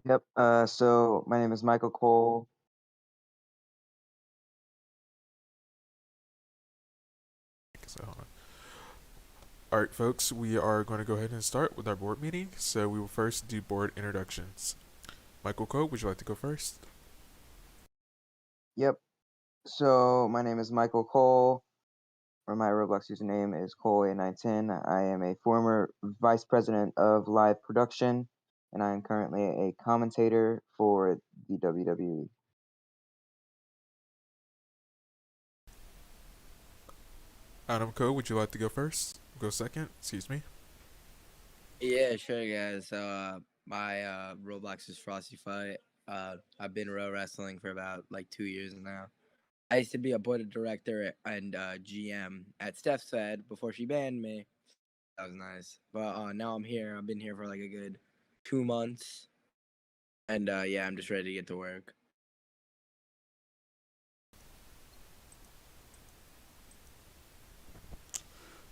Yep. So my name is Michael Cole. So, all right, folks, we are going to go ahead and start with our board meeting. So we will first do board introductions. Michael Coe, would you like to go first? Yep. So my name is Michael Cole, or my Roblox username is Cole8910. I am a former vice president of live production, and I am currently a commentator for the WWE. Adam Coe, would you like to go first? Go second, excuse me. Yeah, sure, guys. My Roblox is Frosty Fight. I've been row wrestling for about like 2 years now. I used to be a board of director and GM at Steph's Fed before she banned me. That was nice. But now I'm here. I've been here for like a good 2 months, and yeah, I'm just ready to get to work.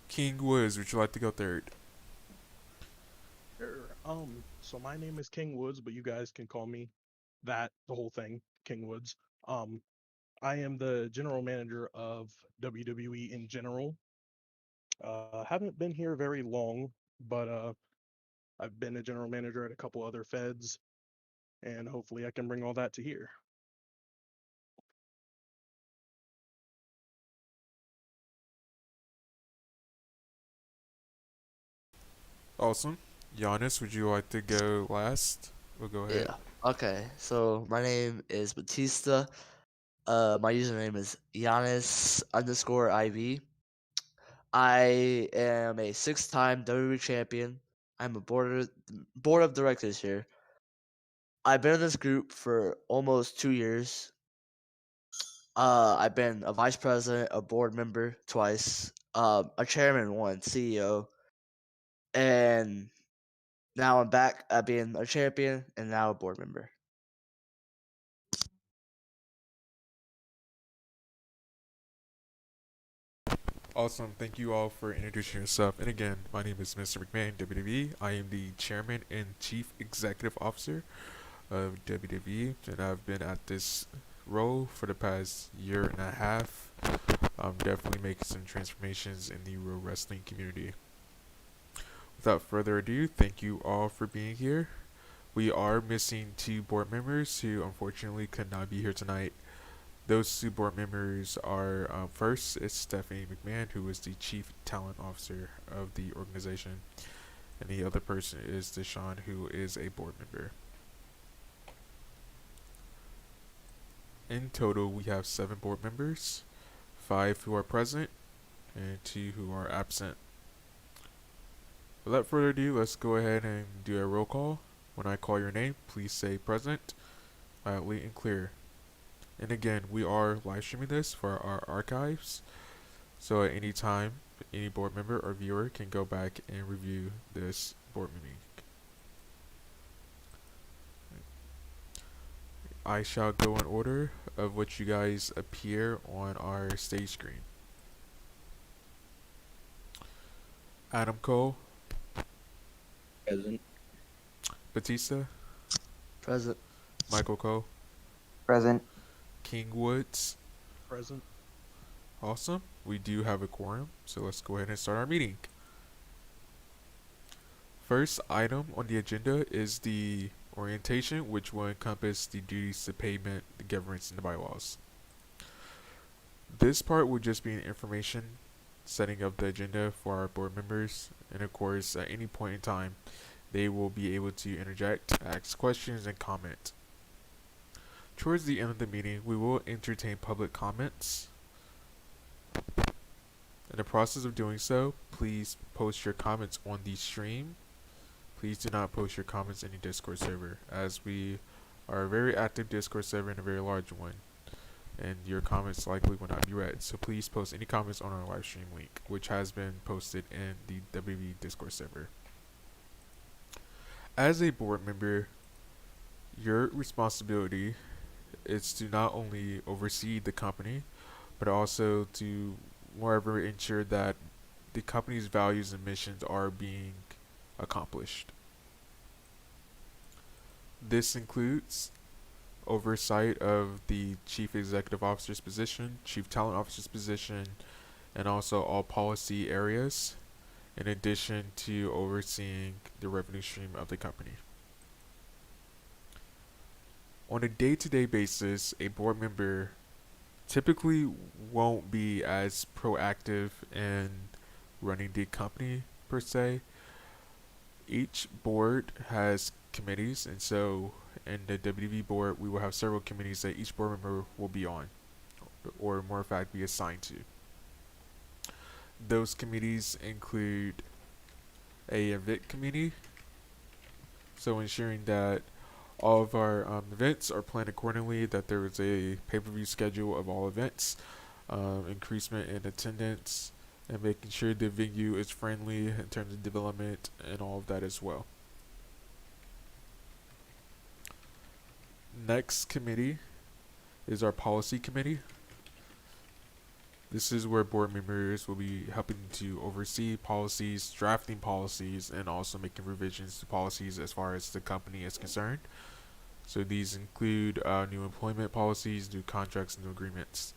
King Woods, would you like to go third? Sure. So my name is King Woods, but you guys can call me the whole thing, King Woods. Um, I am the general manager of WWE in general. Haven't been here very long, but I've been a general manager at a couple other feds, and hopefully I can bring all that to here. Awesome. Giannis, would you like to go last? We'll go ahead. Yeah. Okay. So my name is Batista. My username is Giannis underscore IV. I am a six-time WWE champion. I'm a board of directors here. I've been in this group for almost 2 years. I've been a vice president, a board member twice, a chairman once, CEO, and now I'm back at being a champion and now a board member. Awesome. Thank you all for introducing yourself. And again, my name is Mr. McMahon, WWE. I am the chairman and chief executive officer of WWE, and I've been at this role for the past year and a half. I'm definitely making some transformations in the pro wrestling community. Without further ado, thank you all for being here. We are missing two board members who unfortunately could not be here tonight. Those two board members are first, it's Stephanie McMahon, who is the chief talent officer of the organization, and the other person is Deshaun, who is a board member. In total, we have 7 board members, 5 who are present, and 2 who are absent. Without further ado, let's go ahead and do a roll call. When I call your name, please say present, loudly and clear. And again, we are live streaming this for our archives, so at any time, any board member or viewer can go back and review this board meeting. I shall go in order of which you guys appear on our stage screen. Adam Cole, Present. Batista, Present. Michael Cole, Present. King Woods. Present. Awesome. We do have a quorum, so let's go ahead and start our meeting. First item on the agenda is the orientation, which will encompass the duties, the payment, the governance, and the bylaws. This part will just be an information setting up the agenda for our board members, and of course, at any point in time, they will be able to interject, ask questions, and comment. Towards the end of the meeting, we will entertain public comments. In the process of doing so, please post your comments on the stream. Please do not post your comments in the Discord server, as we are a very active Discord server and a very large one, and your comments likely will not be read. So please post any comments on our live stream link, which has been posted in the WWE Discord server. As a board member, your responsibility is to not only oversee the company, but also to moreover ensure that the company's values and missions are being accomplished. This includes oversight of the Chief Executive Officer's position, Chief Talent Officer's position, and also all policy areas, in addition to overseeing the revenue stream of the company. On a day-to-day basis, a board member typically won't be as proactive in running the company per se. Each board has committees, and so in the WDV board, we will have several committees that each board member will be on, or more in fact, be assigned to. Those committees include a event committee, so ensuring that all of our events are planned accordingly, that there is a pay-per-view schedule of all events, increasement in attendance, and making sure the venue is friendly in terms of development and all of that as well. Next committee is our policy committee. This is where board members will be helping to oversee policies, drafting policies, and also making revisions to policies as far as the company is concerned. So these include new employment policies, new contracts, new agreements.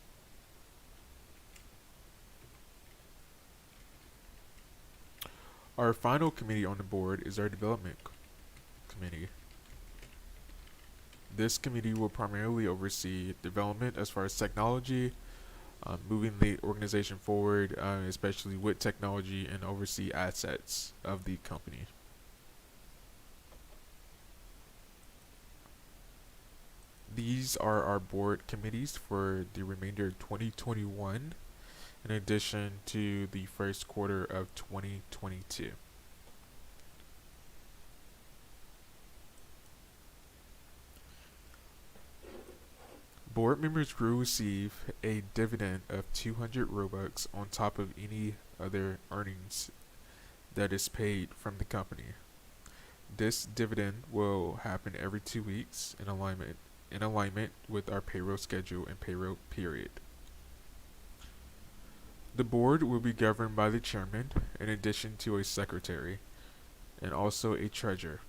Our final committee on the board is our development committee. This committee will primarily oversee development as far as technology, moving the organization forward, especially with technology, and oversee assets of the company. These are our board committees for the remainder of 2021, in addition to the first quarter of 2022. Board members will receive a dividend of 200 Robux on top of any other earnings that is paid from the company. This dividend will happen every 2 weeks in alignment with our payroll schedule and payroll period. The board will be governed by the chairman, in addition to a secretary, and also a treasurer.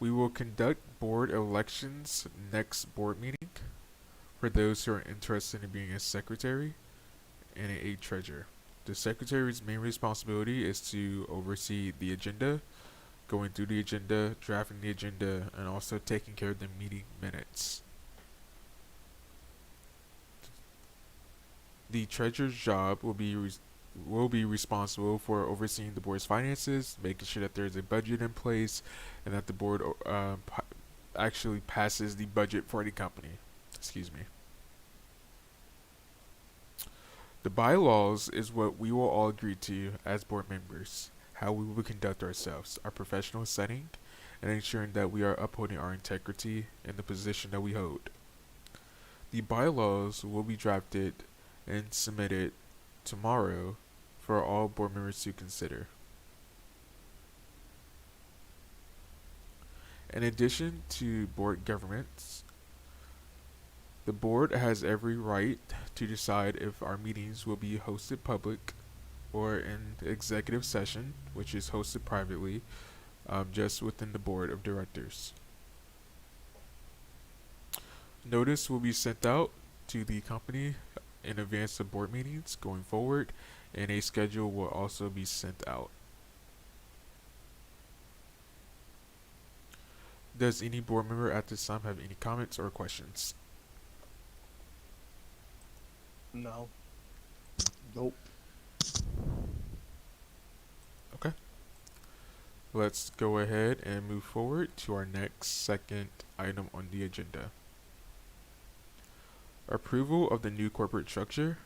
We will conduct board elections next board meeting for those who are interested in being a secretary and a treasurer. The secretary's main responsibility is to oversee the agenda, going through the agenda, drafting the agenda, and also taking care of the meeting minutes. The treasurer's job will be responsible for overseeing the board's finances, making sure that there is a budget in place, and that the board actually passes the budget for the company. Excuse me. The bylaws is what we will all agree to as board members, how we will conduct ourselves, our professional setting, and ensuring that we are upholding our integrity in the position that we hold. The bylaws will be drafted and submitted tomorrow for all board members to consider. In addition to board governance, the board has every right to decide if our meetings will be hosted public or in executive session, which is hosted privately, just within the board of directors. Notice will be sent out to the company in advance of board meetings going forward, and a schedule will also be sent out. Does any board member at this time have any comments or questions? No. Nope. Okay. Let's go ahead and move forward to our second item on the agenda. Approval of the new corporate structure.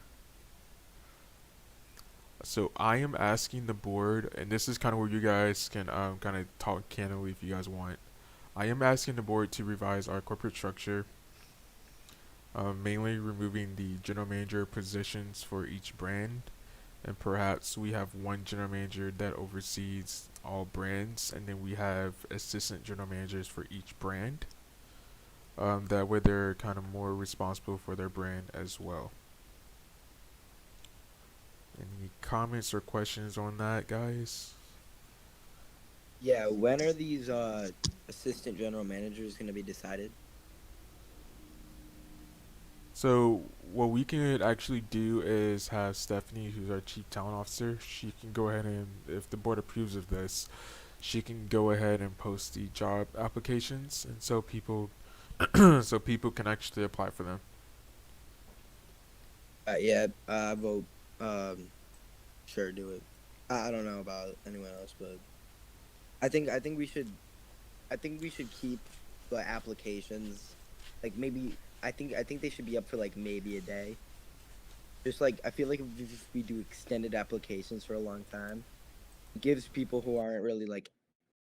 So I am asking the board, and this is kind of where you guys can kind of talk candidly if you guys want. I am asking the board to revise our corporate structure, mainly removing the general manager positions for each brand, and perhaps we have one general manager that oversees all brands, and then we have assistant general managers for each brand. That way they're kind of more responsible for their brand as well. Any comments or questions on that, guys? Yeah, when are these assistant general managers going to be decided? So what we can actually do is have Stephanie, who's our chief talent officer, she can go ahead and, if the board approves of this, she can go ahead and post the job applications, and so people, so people can actually apply for them. Yeah, I vote. Sure, do it. I don't know about anyone else, but I think we should. I think we should keep the applications. Like maybe I think they should be up for like maybe a day. Just like I feel like if we do extended applications for a long time, it gives people who aren't really like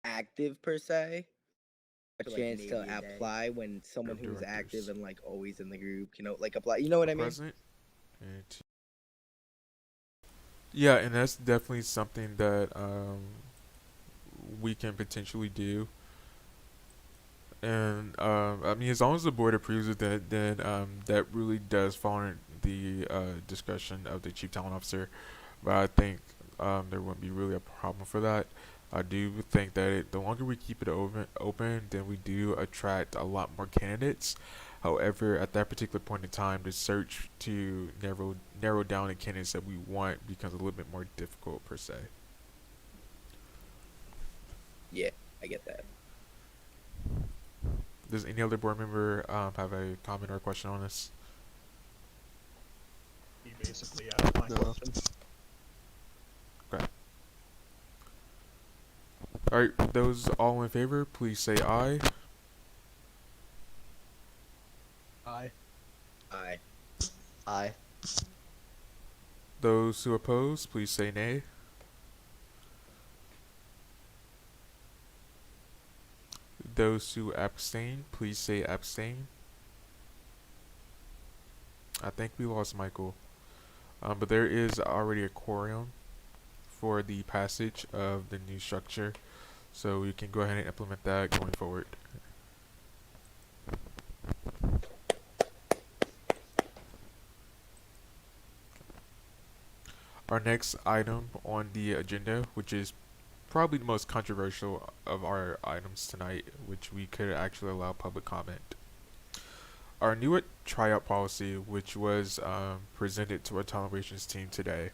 active per se a chance to apply when someone Of who's active directors and like always in the group, like apply. You know what I mean? present, and yeah, and that's definitely something that we can potentially do. And I mean, as long as the board approves of that, then that really does fall under the discretion of the chief talent officer. But I think there wouldn't be really a problem for that. I do think that the longer we keep it open, then we do attract a lot more candidates. However, at that particular point in time, the search to narrow down the candidates that we want becomes a little bit more difficult per se. Yeah, I get that. Does any other board member have a comment or question on this? He basically asked my No. question. Okay. All right, those all in favor, please say aye. Aye. Aye. Aye. Those who oppose, please say nay. Those who abstain, please say abstain. I think we lost Michael. But there is already a quorum for the passage of the new structure, so we can go ahead and implement that going forward. Our next item on the agenda, which is probably the most controversial of our items tonight, which we could actually allow public comment. Our new tryout policy, which was presented to our tolerations team today,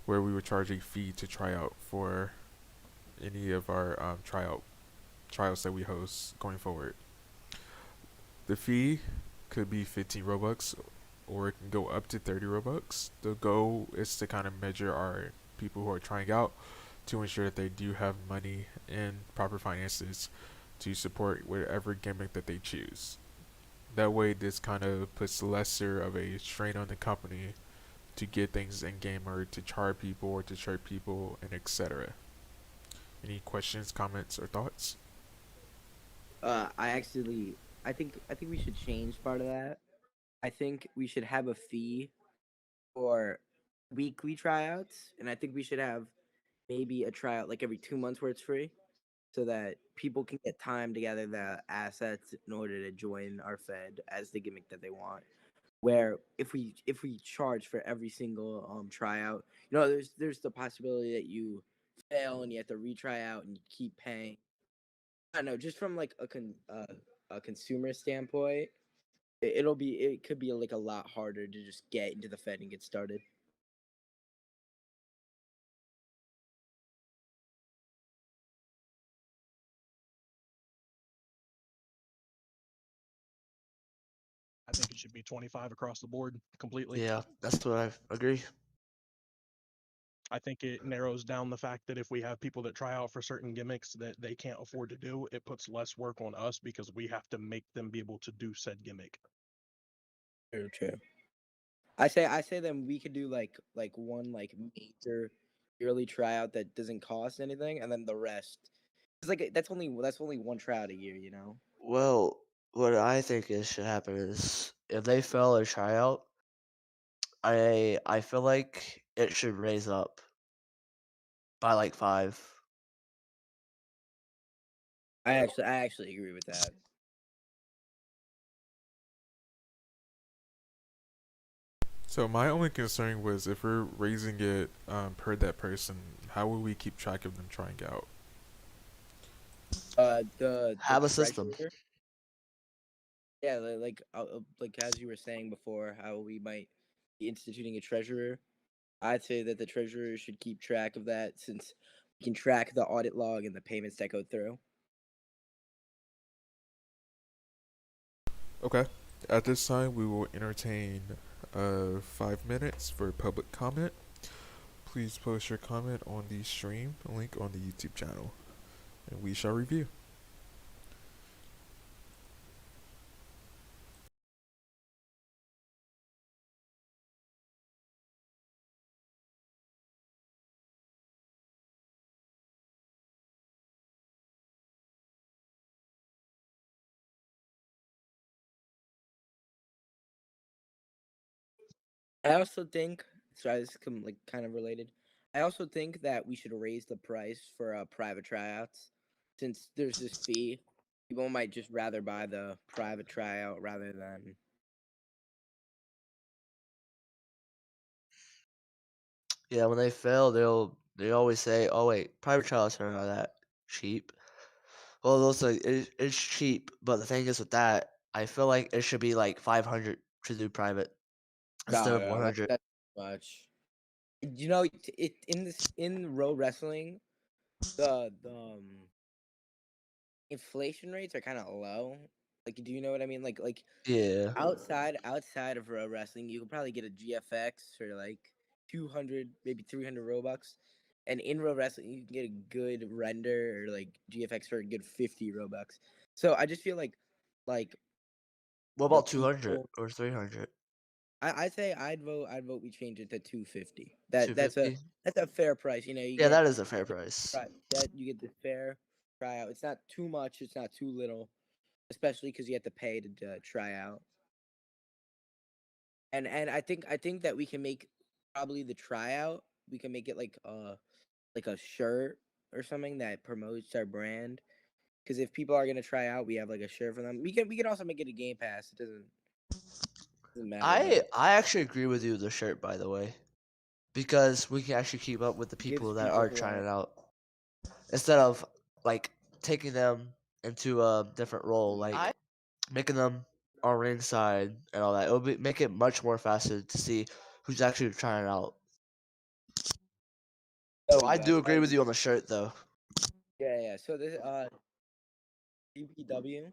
where we would charge a fee to try out for any of our trials that we host going forward. The fee could be 15 Robux, or it can go up to 30 Robux. The goal is to kind of measure our people who are trying out to ensure that they do have money and proper finances to support whatever gimmick that they choose. That way, this kind of puts lesser of a strain on the company to get things in game or to charge people or to trade people and etc. Any questions, comments, or thoughts? I think we should change part of that. I think we should have a fee for weekly tryouts, and I think we should have maybe a tryout like every 2 months where it's free, so that people can get time to gather the assets in order to join our Fed as the gimmick that they want. Where if we charge for every single tryout, there's the possibility that you fail and you have to retry out and you keep paying. I don't know, just from like a consumer standpoint, it could be like a lot harder to just get into the Fed and get started. I think it should be 25 across the board completely. Yeah, that's what I agree. I think it narrows down the fact that if we have people that try out for certain gimmicks that they can't afford to do, it puts less work on us because we have to make them be able to do said gimmick. True, true. I say then we could do like one like major yearly tryout that doesn't cost anything, and then the rest. It's like that's only one tryout a year, you know. Well, what I think is should happen is if they fail a tryout, I feel like it should raise up by like 5. I actually agree with that. So my only concern was if we're raising it per that person, how will we keep track of them trying out? The Have a system. treasurer. Yeah, like as you were saying before, how we might be instituting a treasurer. I'd say that the treasurer should keep track of that since we can track the audit log and the payments that go through. Okay. At this time, we will entertain 5 minutes for public comment. Please post your comment on the stream link on the YouTube channel, and we shall review. I also think, sorry, this is like kind of related. I also think that we should raise the price for private tryouts, since there's this fee. People might just rather buy the private tryout rather than. Yeah, when they fail, they always say, "Oh wait, private trials are not that cheap." Well, they'll say it's cheap, but the thing is with that, I feel like it should be like 500 to do private instead No, of no, 100. that's too much. You know, it in row wrestling, the inflation rates are kind of low. Like, do you know what I mean? Like Yeah. outside of row wrestling, you could probably get a GFX for like 200, maybe 300 Robux. And in row wrestling, you can get a good render or like GFX for a good 50 Robux. So I just feel like What the about 200 people. or 300? I say I'd vote we change it to 250. That's 250? a fair price. You know, you Yeah, get that is a fair price. that you get the fair tryout. It's not too much. It's not too little, especially because you have to pay to try out. And I think that we can make probably the tryout. We can make it like a shirt or something that promotes our brand. Because if people are gonna try out, we have like a shirt for them. We can also make it a game pass. It doesn't matter, but I actually agree with you with the shirt, by the way, because we can actually keep up with the it gives people that people are who trying are. it out instead of like taking them into a different role, like making them on ringside and all that. It'll make it much more faster to see who's actually trying it out. Oh So I yeah, do agree with you on the shirt, though. yeah. So this DPW.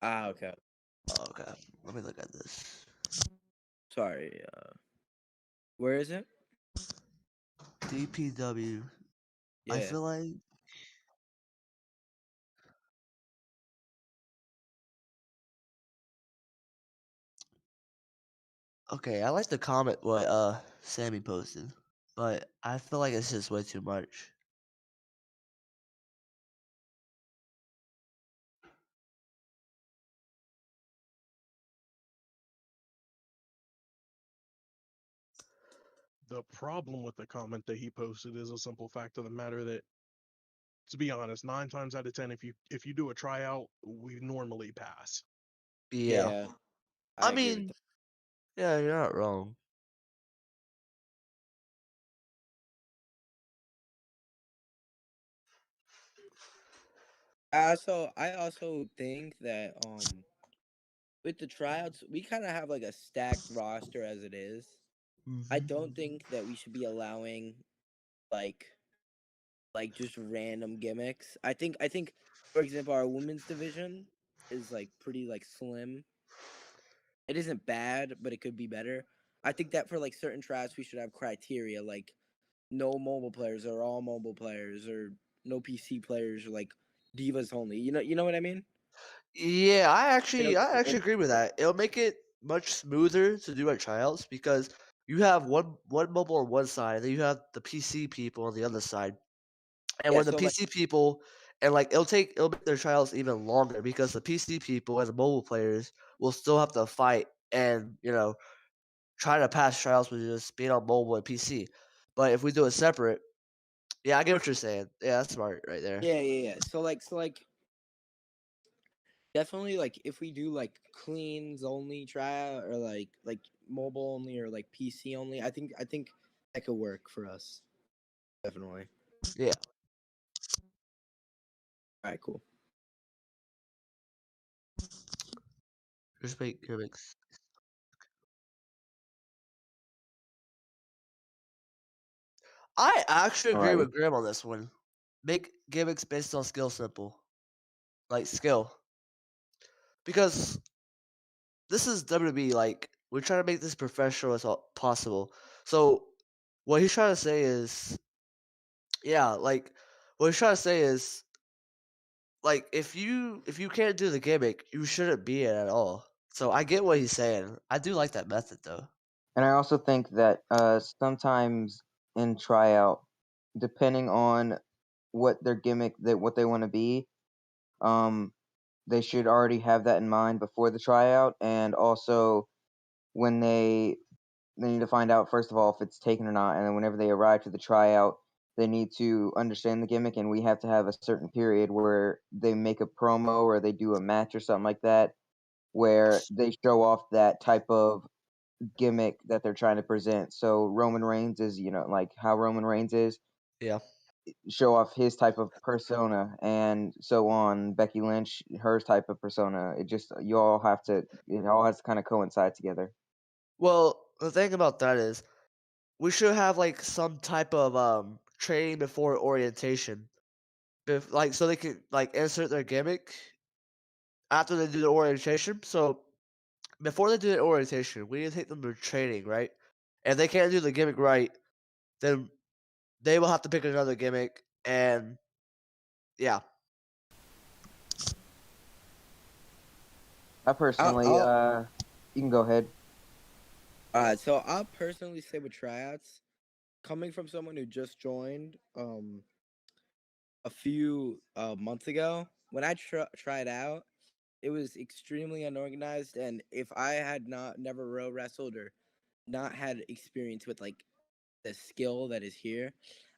Ah, okay. Okay, let me look at this. Sorry. Where is it? DPW. I Yeah. feel like okay. I like the comment what Sammy posted, but I feel like it's just way too much. The problem with the comment that he posted is a simple fact of the matter that, to be honest, 9 times out of 10, if you do a tryout, we normally pass. Yeah, Yeah. I I agree with mean, that. yeah, you're not wrong. I also think that with the tryouts, we kind of have like a stacked roster as it is. I Hmm. don't think that we should be allowing like just random gimmicks. I think for example our women's division is like pretty like slim. It isn't bad, but it could be better. I think that for like certain tryouts we should have criteria like no mobile players or all mobile players or no PC players or like divas only. You know what I mean? Yeah, You know, I actually agree with that. It'll make it much smoother to do at tryouts because you have one mobile on one side, then you have the PC people on the other side. And yeah. when the So like PC people and like it'll make their trials even longer because the PC people and the mobile players will still have to fight and try to pass trials with just being on mobile and PC. But if we do it separate, yeah, I get what you're saying. Yeah, that's smart right there. yeah. So like definitely like if we do like cleans only tryout or like mobile only or like PC only, I think that could work for us. Definitely. Yeah. All right, cool. Just make gimmicks. I actually agree Alrighty. with Graham on this one. Make gimmicks based on skill simple. Like skill. Because this is WWE, like, we're trying to make this professional as possible. So what he's trying to say is yeah, like what he's trying to say is like if you can't do the gimmick, you shouldn't be it at all. So I get what he's saying. I do like that method though. And I also think that sometimes in tryout, depending on what their gimmick that what they want to be, um, they should already have that in mind before the tryout, and also when they need to find out first of all if it's taken or not, and then whenever they arrive to the tryout, they need to understand the gimmick, and we have to have a certain period where they make a promo or they do a match or something like that, where they show off that type of gimmick that they're trying to present. So Roman Reigns is, like how Roman Reigns is, Yeah. show off his type of persona, and so on. Becky Lynch, her type of persona. It all has to kind of coincide together. Well, the thing about that is we should have like some type of training before orientation. Like so they can like insert their gimmick after they do the orientation. So before they do the orientation, we need to take them to training, right? And if they can't do the gimmick right, then they will have to pick another gimmick and yeah. I personally, I'll you can go ahead. so I'll personally say with tryouts, coming from someone who just joined a few months ago, when I tried out, it was extremely unorganized, and if I had not never row wrestled or not had experience with like the skill that is here,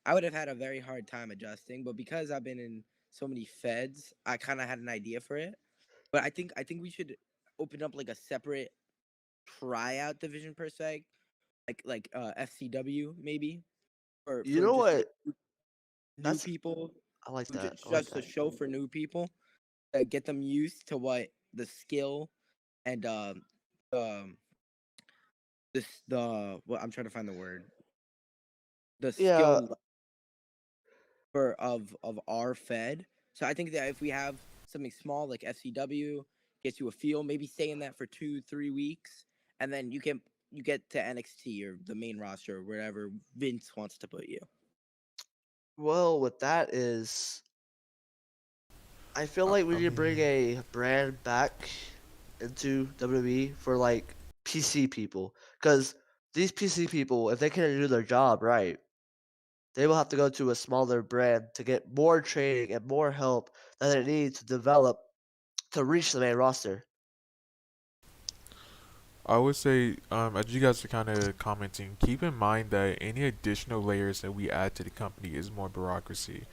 I would have had a very hard time adjusting. But because I've been in so many feds, I kind of had an idea for it. But I think we should open up like a separate tryout division per se, like FCW maybe, You for know just what? new That's people, I like that. just I like a that. show for new people, get them used to what the skill and um this the what I'm trying to find the word, the Yeah. skill for of our Fed. So I think that if we have something small like FCW, gets you a feel, maybe stay in that for 2-3 weeks, and then you get to NXT or the main roster or wherever Vince wants to put you. Well, with that is I feel like we I need to bring mean, a brand back into WWE for like PC people, because these PC people, if they can't do their job right, they will have to go to a smaller brand to get more training and more help that they need to develop to reach the main roster. I would say, as you guys are kind of commenting, keep in mind that any additional layers that we add to the company is more bureaucracy.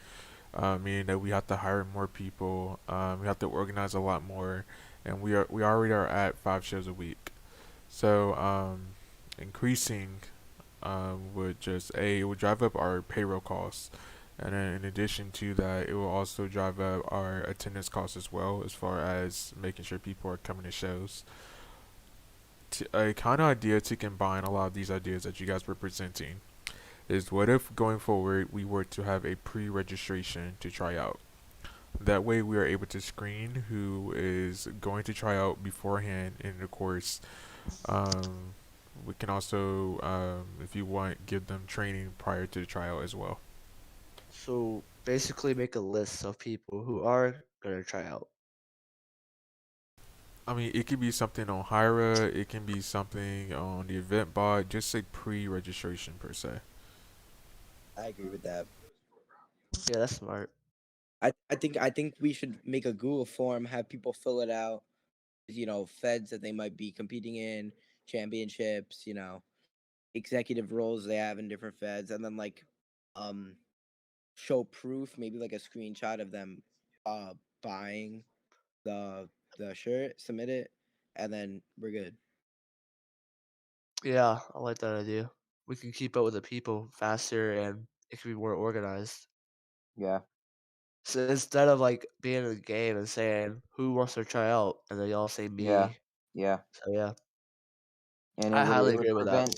Meaning that we have to hire more people, we have to organize a lot more, and we already are at 5 shows a week. So increasing it would drive up our payroll costs, and then in addition to that, it will also drive up our attendance costs as well, as far as making sure people are coming to shows. A kind of idea to combine a lot of these ideas that you guys were presenting is, what if going forward we were to have a pre-registration to try out? That way we are able to screen who is going to try out beforehand, and of course, um, we can also, if you want, give them training prior to the tryout as well. So basically, make a list of people who are gonna try out. I mean, it could be something on Hyra, it can be something on the event bot, just say pre-registration per se. I agree with that. Yeah, that's smart. I think we should make a Google form, have people fill it out. Feds that they might be competing in, championships. Executive roles they have in different feds, and then like um show proof, maybe like a screenshot of them buying the the shirt, submit it, and then we're good. Yeah, I like that idea. We can keep up with the people faster and it can be more organized. Yeah, So instead of like being in a game and saying who wants to try out and they all say yeah, me. yeah. So yeah, And I it highly would agree with that.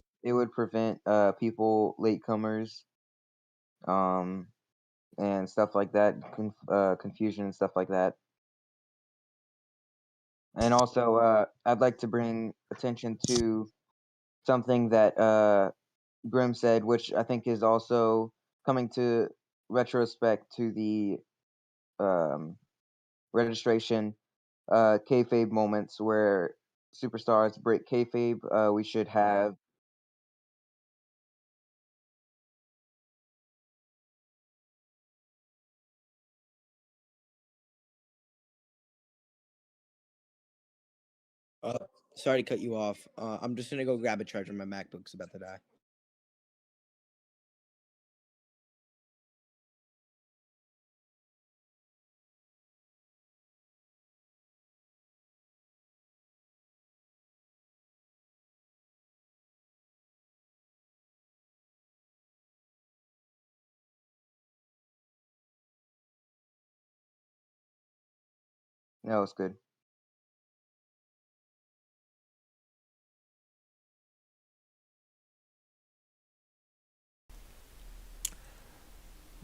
prevent people latecomers um and stuff like that, confusion and stuff like that. And also, I'd like to bring attention to something that Grim said, which I think is also coming to retrospect to the um, registration kayfabe moments where superstars break kayfabe. We should have. Uh, Sorry to cut you off. I'm just gonna go grab a charger. My MacBook's about to die. No, it's good.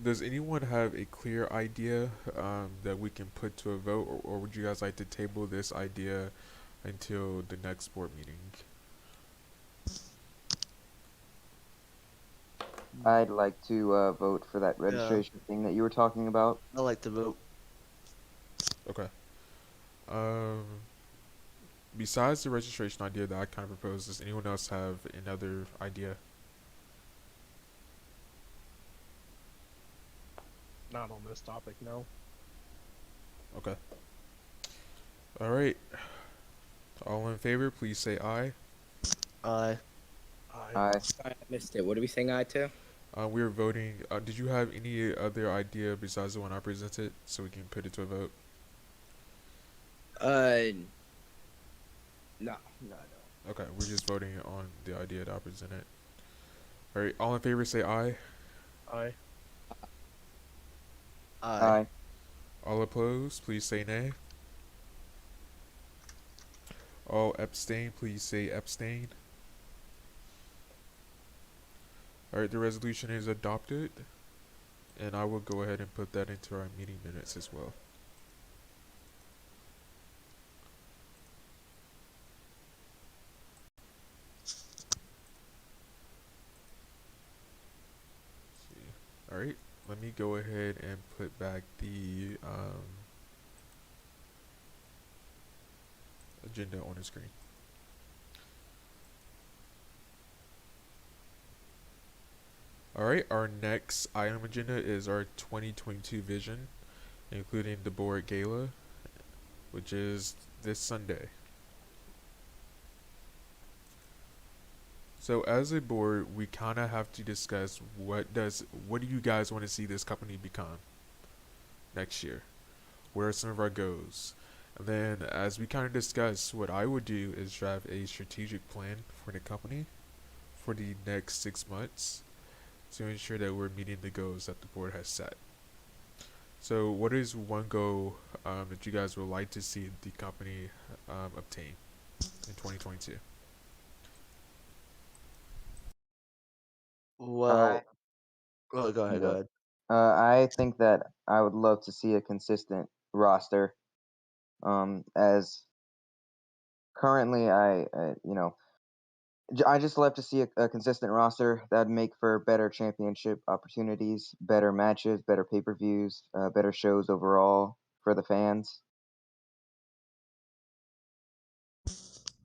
Does anyone have a clear idea that we can put to a vote, or would you guys like to table this idea until the next board meeting? I'd like to vote for that Yeah, registration thing that you were talking about. I like to vote. Okay. Um, Besides the registration idea that I kind of proposed, does anyone else have another idea? Not on this topic, no. Okay. All right. All in favor, please say aye. I I Sorry, I missed it. What are we saying aye to? We are voting. Did you have any other idea besides the one I presented, so we can put it to a vote? Uh, no, no, no. Okay, we're just voting on the idea that I presented. All right. All in favor, say aye. I I I All opposed, please say nay. All abstain, please say abstain. Alright, the resolution is adopted, and I will go ahead and put that into our meeting minutes as well. Alright, let me go ahead and put back the agenda on the screen. Alright, our next item agenda is our 2022 vision, including the board gala, which is this Sunday. So as a board, we kind of have to discuss what do you guys want to see this company become next year? Where are some of our goals? And then as we kind of discuss, what I would do is draft a strategic plan for the company for the next 6 months to ensure that we're meeting the goals that the board has set. So what is one goal that you guys would like to see the company obtain in 2022? well. Oh, go ahead. Go yeah. ahead. I think that I would love to see a consistent roster. As currently, I just love to see a consistent roster that'd make for better championship opportunities, better matches, better pay-per-views, better shows overall for the fans.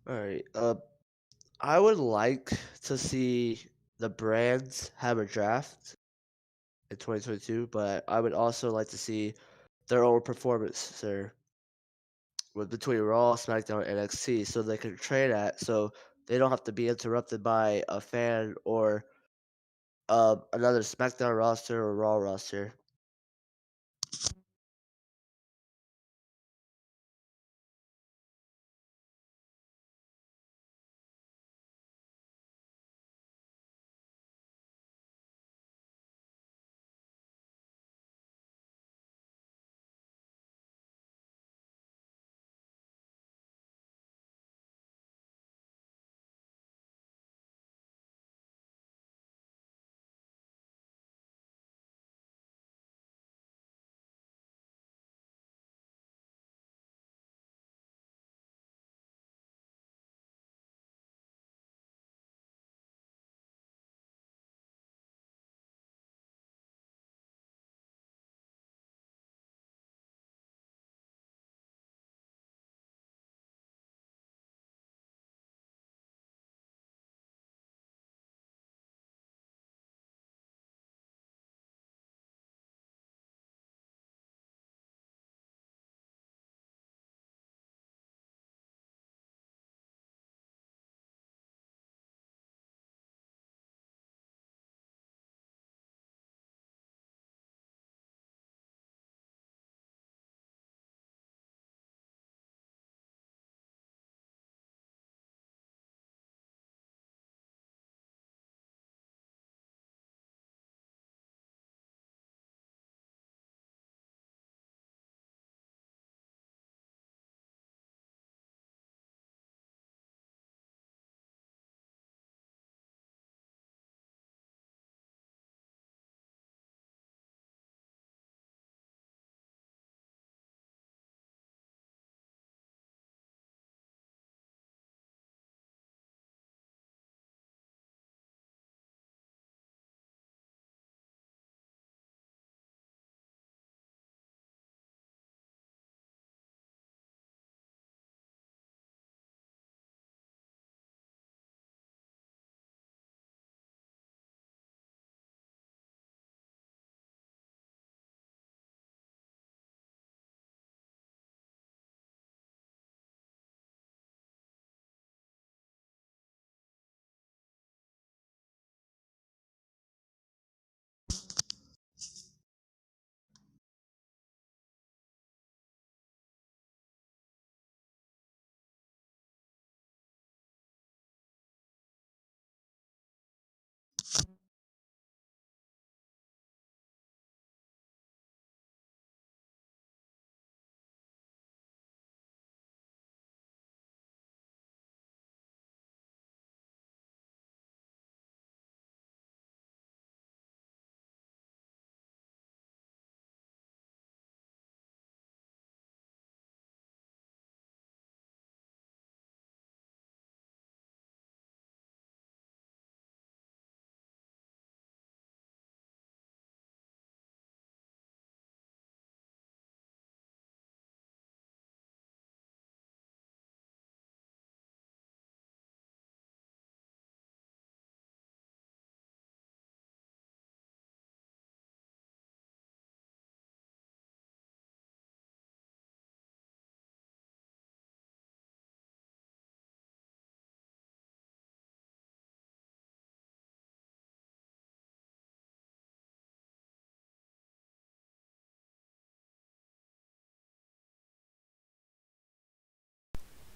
All right. I would like to see the brands have a draft in 2022, but I would also like to see their own performance, sir, with between Raw, SmackDown, and NXT, so they can train at, so they don't have to be interrupted by a fan or another SmackDown roster or Raw roster.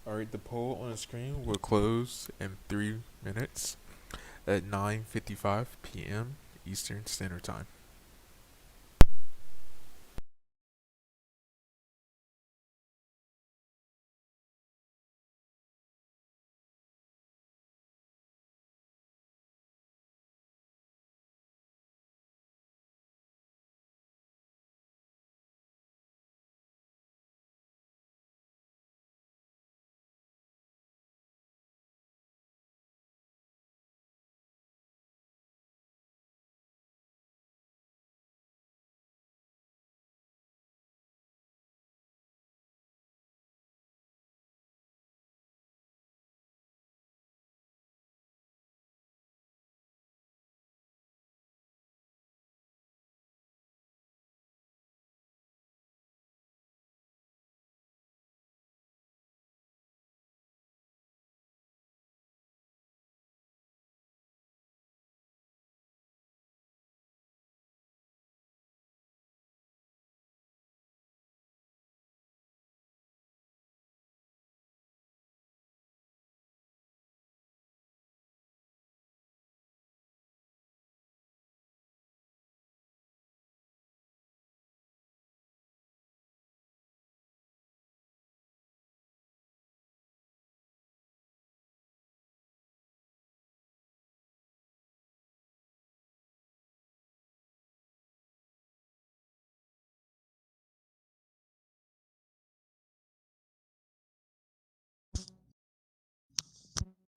Alright, the poll on the screen will close in 3 minutes at 9:55 p.m. Eastern Standard Time.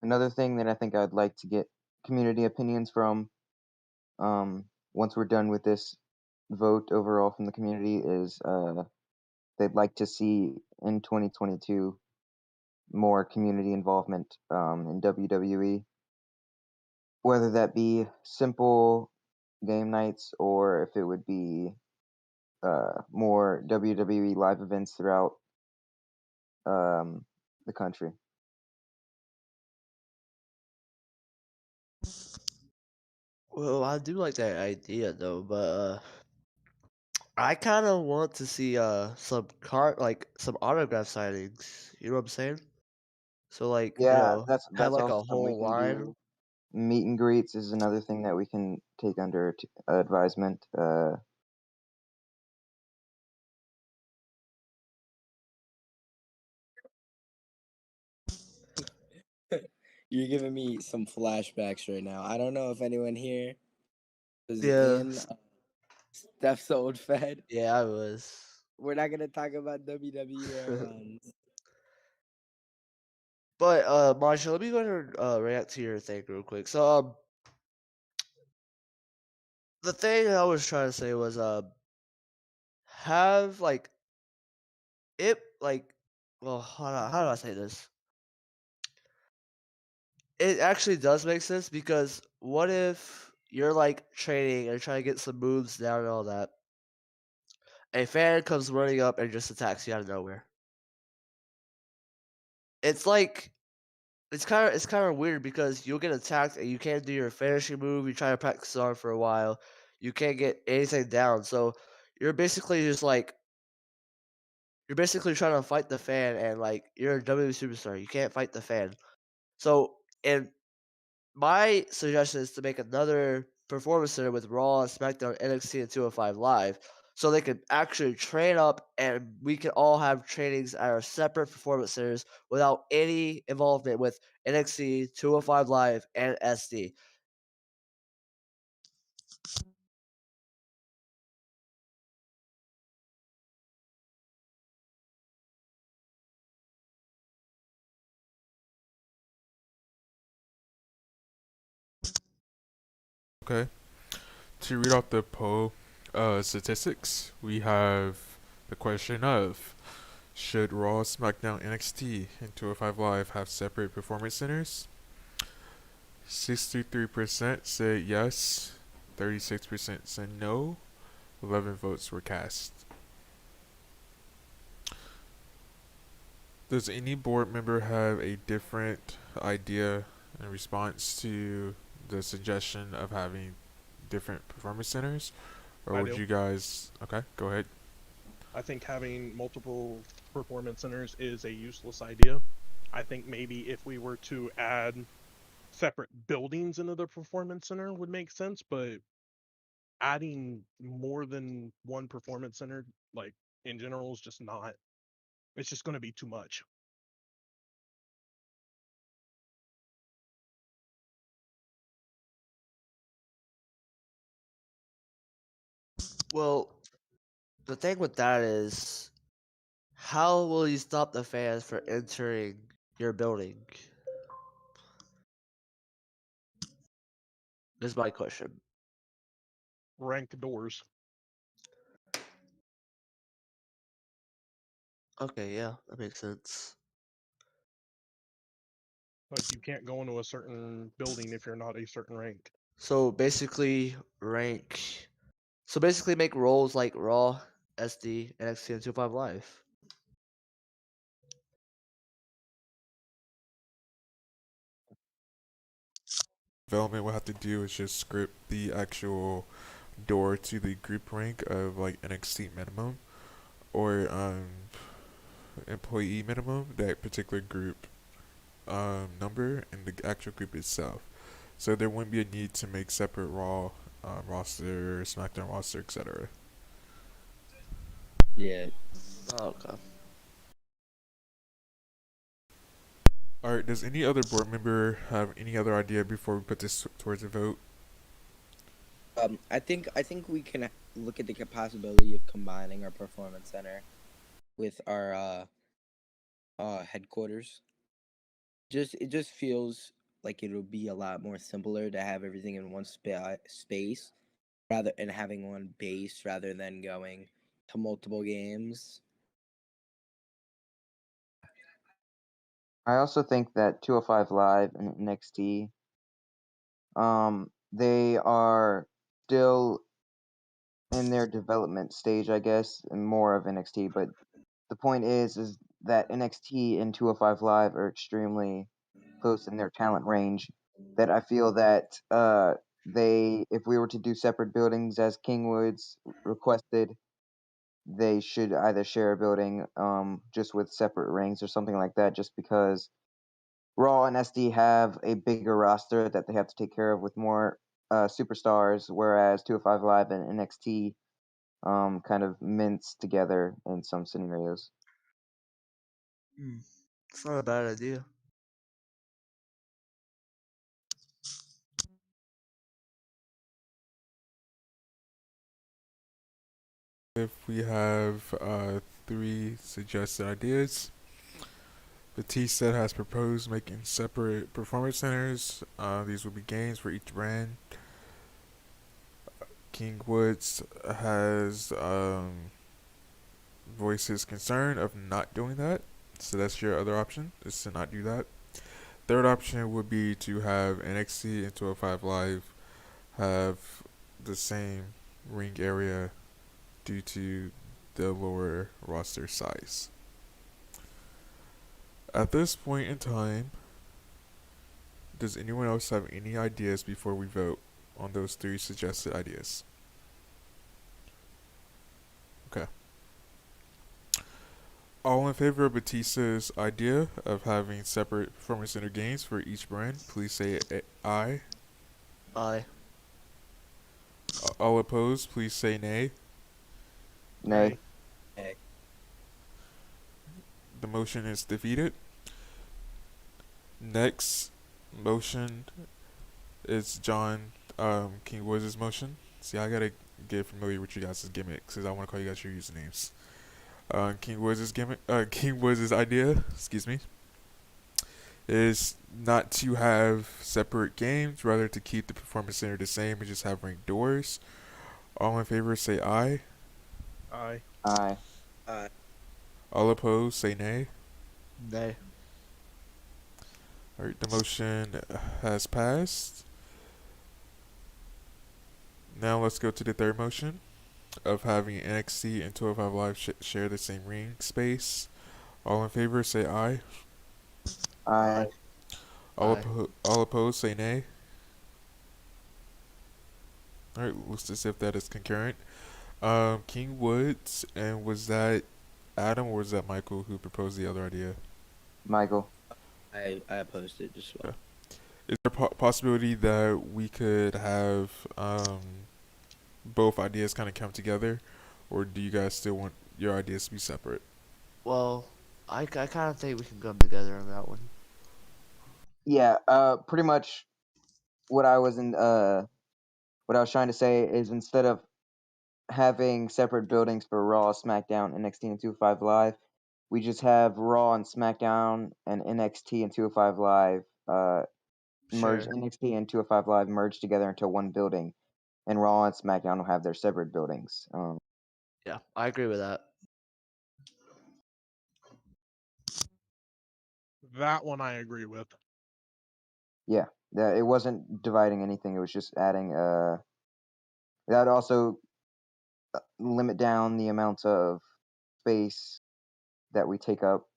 Another thing that I think I'd like to get community opinions from, once we're done with this vote overall from the community, is they'd like to see in 2022 more community involvement in WWE, whether that be simple game nights or if it would be more WWE live events throughout the country. Well, I do like that idea though, but I kind of want to see some some autograph signings. You know what I'm saying? So like, Yeah, have that's like also a something we whole can line. do. Meet and greets is another thing that we can take under advisement. You're giving me some flashbacks right now. I don't know if anyone here was Yeah, in Steph's old fed. yeah, I was. We're not gonna talk about WWE era runs. But Marsha, let me go ahead and react to your thing real quick. So the thing I was trying to say was have like it like well how do I say this? It actually does make sense because what if you're like training and trying to get some moves down and all that? A fan comes running up and just attacks you out of nowhere. It's like it's kind of weird because you'll get attacked and you can't do your finishing move. You try to practice on for a while, you can't get anything down. So you're basically just like you're basically trying to fight the fan, and like you're a WWE superstar, you can't fight the fan. So and my suggestion is to make another performance center with Raw, SmackDown, NXT, and 205 Live, so they could actually train up, and we can all have trainings at our separate performance centers without any involvement with NXT, 205 Live, and SD. Okay. To read off the poll statistics, we have the question of: should Raw, SmackDown, NXT, and 205 Live have separate performance centers? 63% said yes, 36% said no, 11 votes were cast. Does any board member have a different idea in response to the suggestion of having different performance centers? Or I would do. you guys... Okay, go ahead. I think having multiple performance centers is a useless idea. I think maybe if we were to add separate buildings into the performance center would make sense, but adding more than one performance center, like in general, is just not. It's just going to be too much. Well, the thing with that is, how will you stop the fans from entering your building? Is my question. Rank doors. Okay, yeah, that makes sense. Like you can't go into a certain building if you're not a certain rank. So basically, rank. So basically, make roles like Raw, SD, NXT, and 2.5 Live. Development will have to do is just script the actual door to the group rank of like NXT minimum or employee minimum, that particular group number and the actual group itself. So there wouldn't be a need to make separate Raw roster, SmackDown roster, etc. Yeah. Oh, okay. Alright, does any other board member have any other idea before we put this towards a vote? I think we can look at the possibility of combining our performance center with our headquarters. It just feels like it'll be a lot more simpler to have everything in one space rather and having one base rather than going to multiple games. I also think that 205 Live and NXT, they are still in their development stage, I guess, and more of NXT. But the point is that NXT and 205 Live are extremely close in their talent range. That I feel that if we were to do separate buildings as Kingwoods requested, they should either share a building, just with separate rings or something like that. Just because Raw and SD have a bigger roster that they have to take care of with more superstars, whereas 205 Live and NXT kind of mince together in some scenarios. It's not a bad idea. If we have three suggested ideas, Batista has proposed making separate performance centers. These will be games for each brand. King Woods has voiced his concern of not doing that. So that's your other option, is to not do that. Third option would be to have NXT and 205 Live have the same ring area due to the lower roster size. At this point in time, does anyone else have any ideas before we vote on those three suggested ideas? Okay. All in favor of Batista's idea of having separate performance center games for each brand, please say aye. Aye. All opposed, please say nay. Nay. Hey. The motion is defeated. Next motion is John King Woods' motion. See, I gotta get familiar with you guys' gimmicks because I want to call you guys your usernames. King Woods' idea, excuse me, is not to have separate games, rather to keep the performance center the same and just have ranked doors. All in favor say aye. Aye. Aye. All opposed say nay. Nay. Alright, the motion has passed. Now let's go to the third motion of having NXT and 205 Live share the same ring space. All in favor say aye. Aye. All, Aye. all opposed say nay. Alright, looks as if that is concurrent. King Woods, and was that Adam or was that Michael who proposed the other idea? Michael. I opposed it as well. Okay. Is there a possibility that we could have both ideas kind of come together, or do you guys still want your ideas to be separate? Well, I kind of think we can come together on that one. Yeah, pretty much what I was trying to say is instead of having separate buildings for Raw, SmackDown, NXT, and 205 Live, we just have Raw and SmackDown and NXT and 205 Live merge Sure. NXT and 205 Live merge together into one building, and Raw and SmackDown will have their separate buildings. Yeah, I agree with that. That one I agree with. Yeah, it wasn't dividing anything. It was just adding. That also limit down the amount of space that we take up.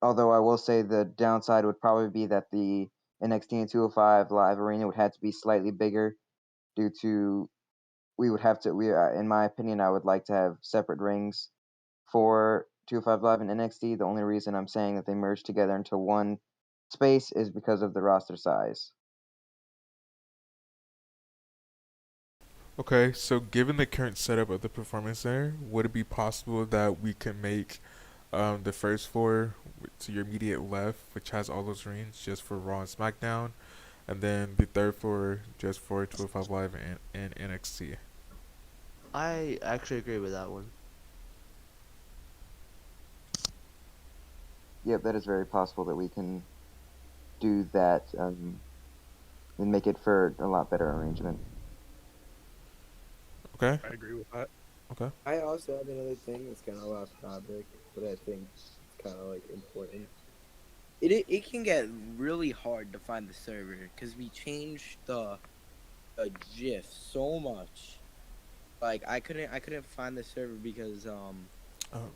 Although I will say the downside would probably be that the NXT and 205 Live Arena would have to be slightly bigger due to we would have to. In my opinion, I would like to have separate rings for 205 Live and NXT. The only reason I'm saying that they merge together into one space is because of the roster size. Okay, so given the current setup of the Performance Center, would it be possible that we can make the first floor to your immediate left, which has all those rings, just for Raw and SmackDown, and then the third floor just for 205 Live and NXT? I actually agree with that one. Yep, that is very possible that we can do that and make it for a lot better arrangement. Okay, I agree with that. okay. I also have another thing that's kind of off topic, but I think it's kind of like important. It can get really hard to find the server because we changed the GIF so much. Like I couldn't find the server because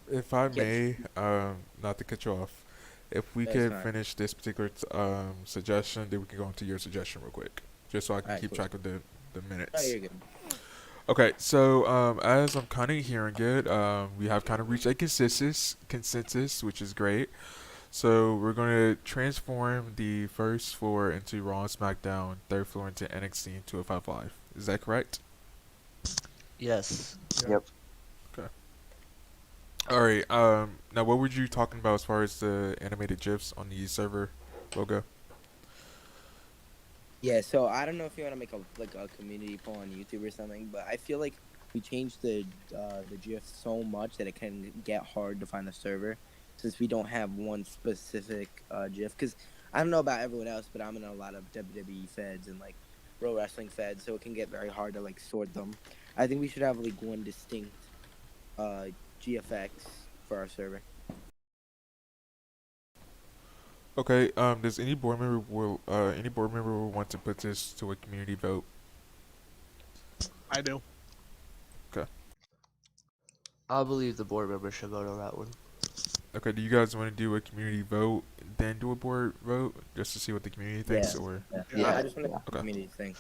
If I get may, not to cut you off, if we that's could fine. finish this particular suggestion, then we can go into your suggestion real quick, just so I can Alright, keep cool. track of the No, minutes. you're good. Okay, so as I'm kind of hearing it, we have kind of reached a consensus, which is great. So we're going to transform the first floor into Raw and SmackDown, third floor into NXT and 205 Live. Is that correct? Yes. Yeah. Yep. Okay. All right. Now what were you talking about as far as the animated GIFs on the server logo? Yeah, so I don't know if you want to make a community poll on YouTube or something, but I feel like we changed the GIF so much that it can get hard to find the server since we don't have one specific GIF. Because I don't know about everyone else, but I'm in a lot of WWE feds and like pro wrestling feds, so it can get very hard to like sort them. I think we should have like one distinct uh GFX for our server. Okay. Does any board member will want to put this to a community vote? I do. Okay. I believe the board members should vote on that one. Okay. Do you guys want to do a community vote, then do a board vote, just to see what the community thinks, Yeah, or? yeah. Yeah. I just want to Okay. community thing.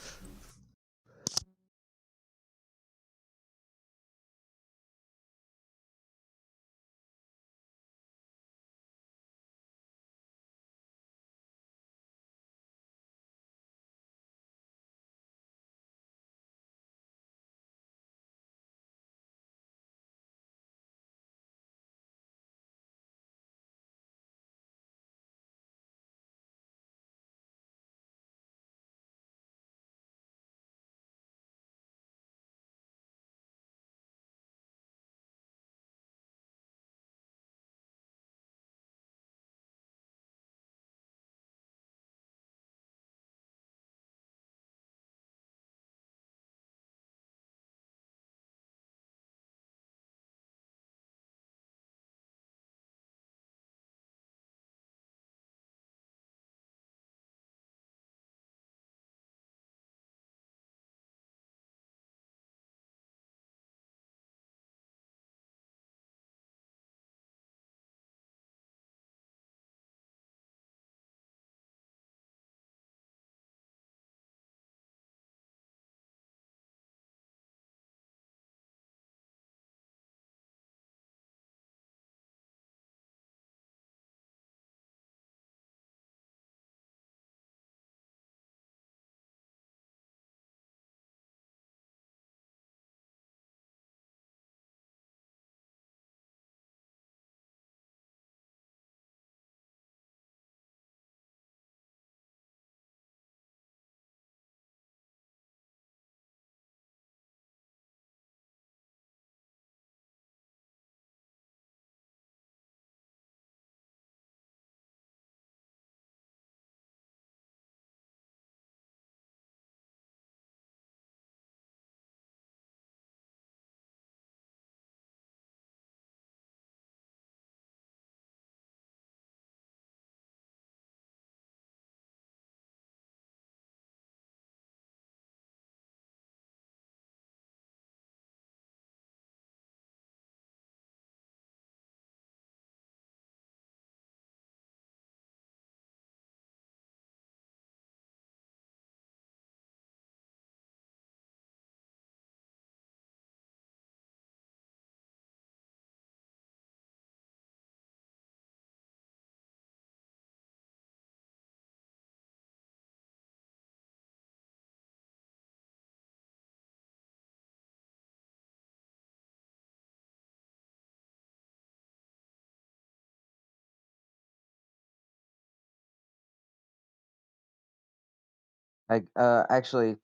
Actually,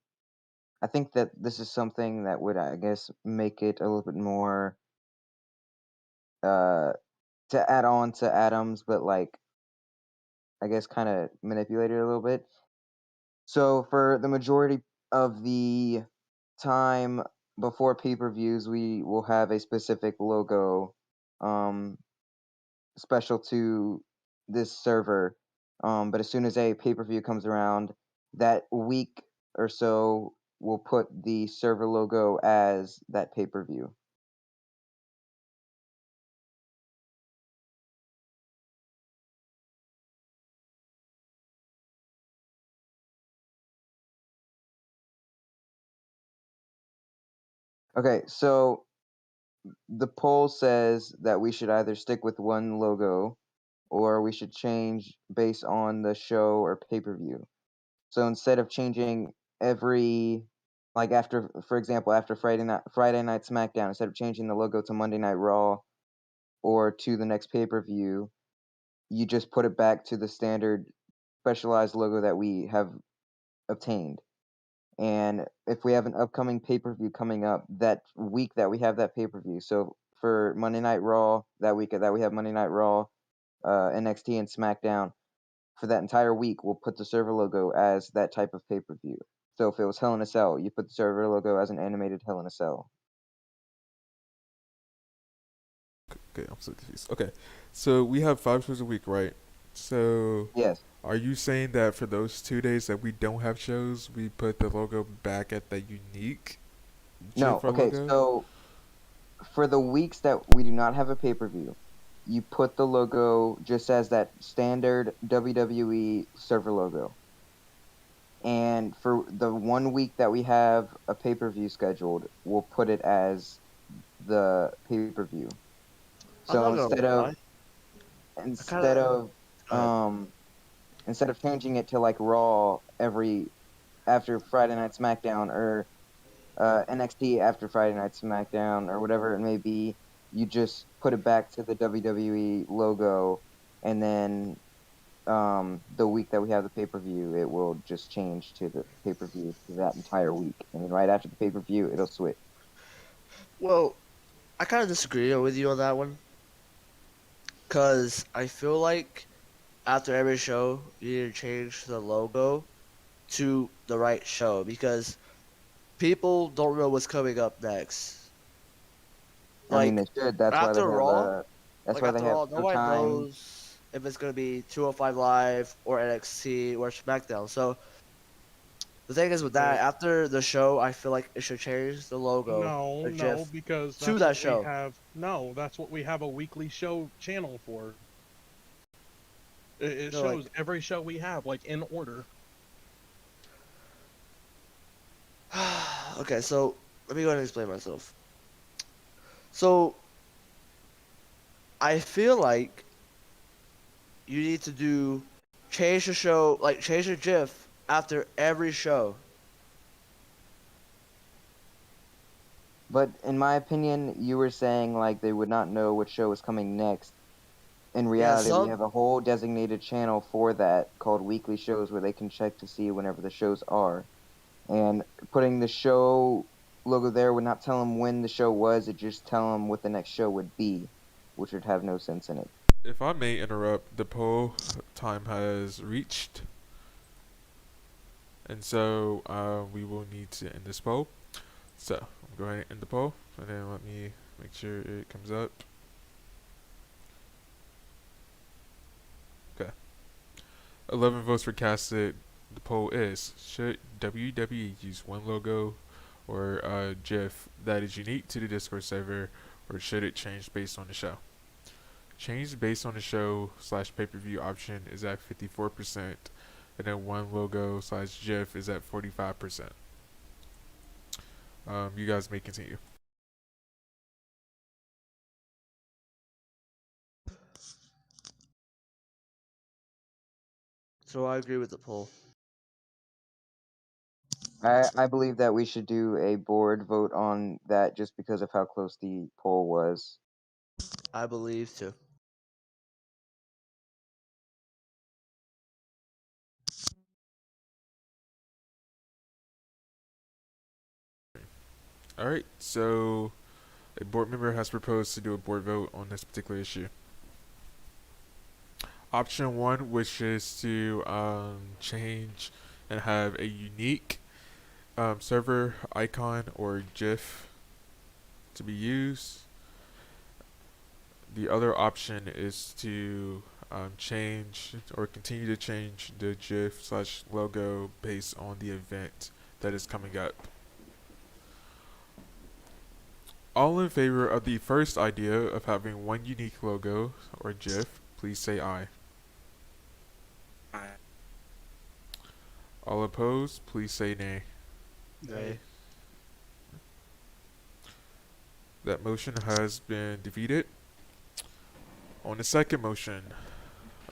I think that this is something that would, I guess, make it a little bit more uh to add on to Adams, but like I guess kind of manipulate it a little bit. So for the majority of the time before pay-per-views, we will have a specific logo um special to this server. But as soon as a pay-per-view comes around, that week or so we'll put the server logo as that pay-per-view. Okay, so the poll says that we should either stick with one logo or we should change based on the show or pay-per-view. So instead of changing every like after for example after Friday night SmackDown, instead of changing the logo to Monday Night Raw or to the next pay-per-view, you just put it back to the standard specialized logo that we have obtained. And if we have an upcoming pay-per-view coming up that week that we have that pay-per-view, so for Monday Night Raw that week that we have Monday Night Raw, NXT and SmackDown, for that entire week, we'll put the server logo as that type of pay-per-view. So if it was Hell in a Cell, you put the server logo as an animated Hell in a Cell. Okay, I'm so confused. Okay, so we have 5 shows a week, right? So Yes. are you saying that for those 2 days that we don't have shows, we put the logo back at the unique No. Jiffer Okay. logo? So for the weeks that we do not have a pay-per-view, you put the logo just as that standard WWE server logo. And for the 1 week that we have a pay-per-view scheduled, we'll put it as the pay-per-view. I'm So not gonna lie. I kind instead of of go ahead. instead of changing it to like Raw every after Friday Night SmackDown or NXT after Friday Night SmackDown or whatever it may be, you just put it back to the WWE logo, and then the week that we have the pay-per-view, it will just change to the pay-per-view for that entire week, and then right after the pay-per-view, it'll switch. Well, I kind of disagree with you on that one, cause I feel like after every show, you need to change the logo to the right show because people don't know what's coming up next. I mean, Like they should. That's why they after have Raw, that's why they after have Raw, nobody Showtime. knows if it's gonna be 205 Live or NXT or SmackDown. So the thing is with that, Well, after the show, I feel like it should change the logo or no, GIF because to that's that what we show. have. No, that's what we have a weekly show channel for. It No, like shows every show we have, like in order. okay, so let me go ahead and explain myself. So I feel like you need to do change the show, like change the GIF after every show. But in my opinion, you were saying like they would not know what show is coming next. In Yeah, reality, we some have a whole designated channel for that called weekly shows where they can check to see whenever the shows are. And putting the show logo there would not tell them when the show was, it just tell them what the next show would be, which would have no sense in it. If I may interrupt, the poll time has reached, and so we will need to end this poll. So I'm going to end the poll, and then let me make sure it comes up. Okay. 11 votes were casted. The poll is: should WWE use one logo or GIF that is unique to the Discord server, or should it change based on the show? Change based on the show slash pay per view option is at 54%, and then one logo slash GIF is at 45%. You guys may continue. so I agree with the poll. I believe that we should do a board vote on that just because of how close the poll was. I believe too. All right. So a board member has proposed to do a board vote on this particular issue. Option one, which is to change and have a unique server icon or GIF to be used. The other option is to change or continue to change the GIF slash logo based on the event that is coming up. All in favor of the first idea of having one unique logo or GIF, please say aye. Aye. All opposed, please say nay. Nay. That motion has been defeated. On the second motion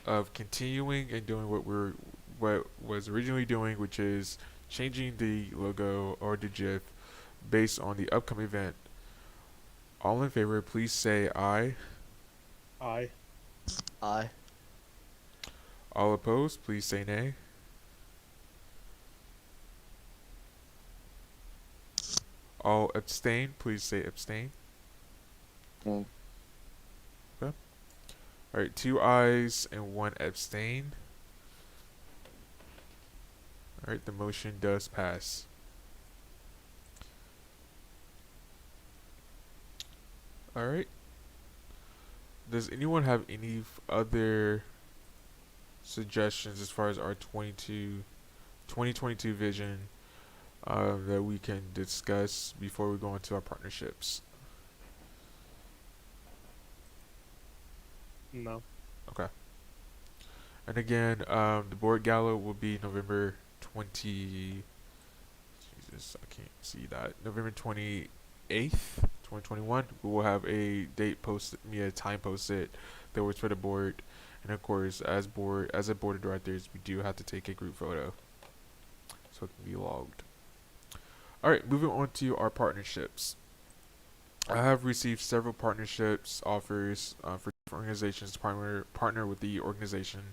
of continuing and doing what was originally doing, which is changing the logo or the GIF based on the upcoming event. All in favor, please say aye. Aye. Aye. All opposed, please say nay. All abstain, please say abstain. Okay. Alright, 2 ayes and 1 abstain. Alright, the motion does pass. Alright. Does anyone have any other suggestions as far as our 2022 vision that we can discuss before we go into our partnerships? No. Okay. And again, the board gala will be November 20. Jesus, I can't see that. November 28th, 2021. We will have a date posted, a time posted that works for the board. And of course, as a board of directors, we do have to take a group photo, so it can be logged. All right, moving on to our partnerships. I have received several partnerships offers for different organizations to partner with the organization.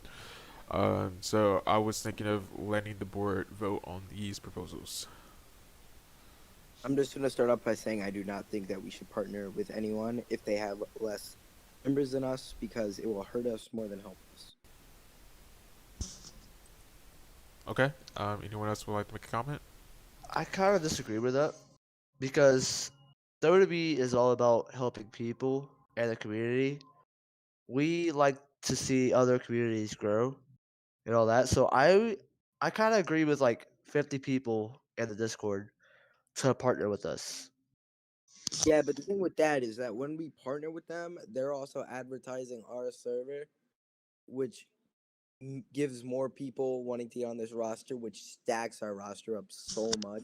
So I was thinking of letting the board vote on these proposals. I'm just gonna start off by saying I do not think that we should partner with anyone if they have less members than us, because it will hurt us more than help us. Okay. Anyone else would like to make a comment? I kind of disagree with that because WWE is all about helping people and the community. We like to see other communities grow and all that. So I kind of agree with like 50 people in the Discord to partner with us. Yeah, but the thing with that is that when we partner with them, they're also advertising our server, which gives more people wanting to get on this roster, which stacks our roster up so much.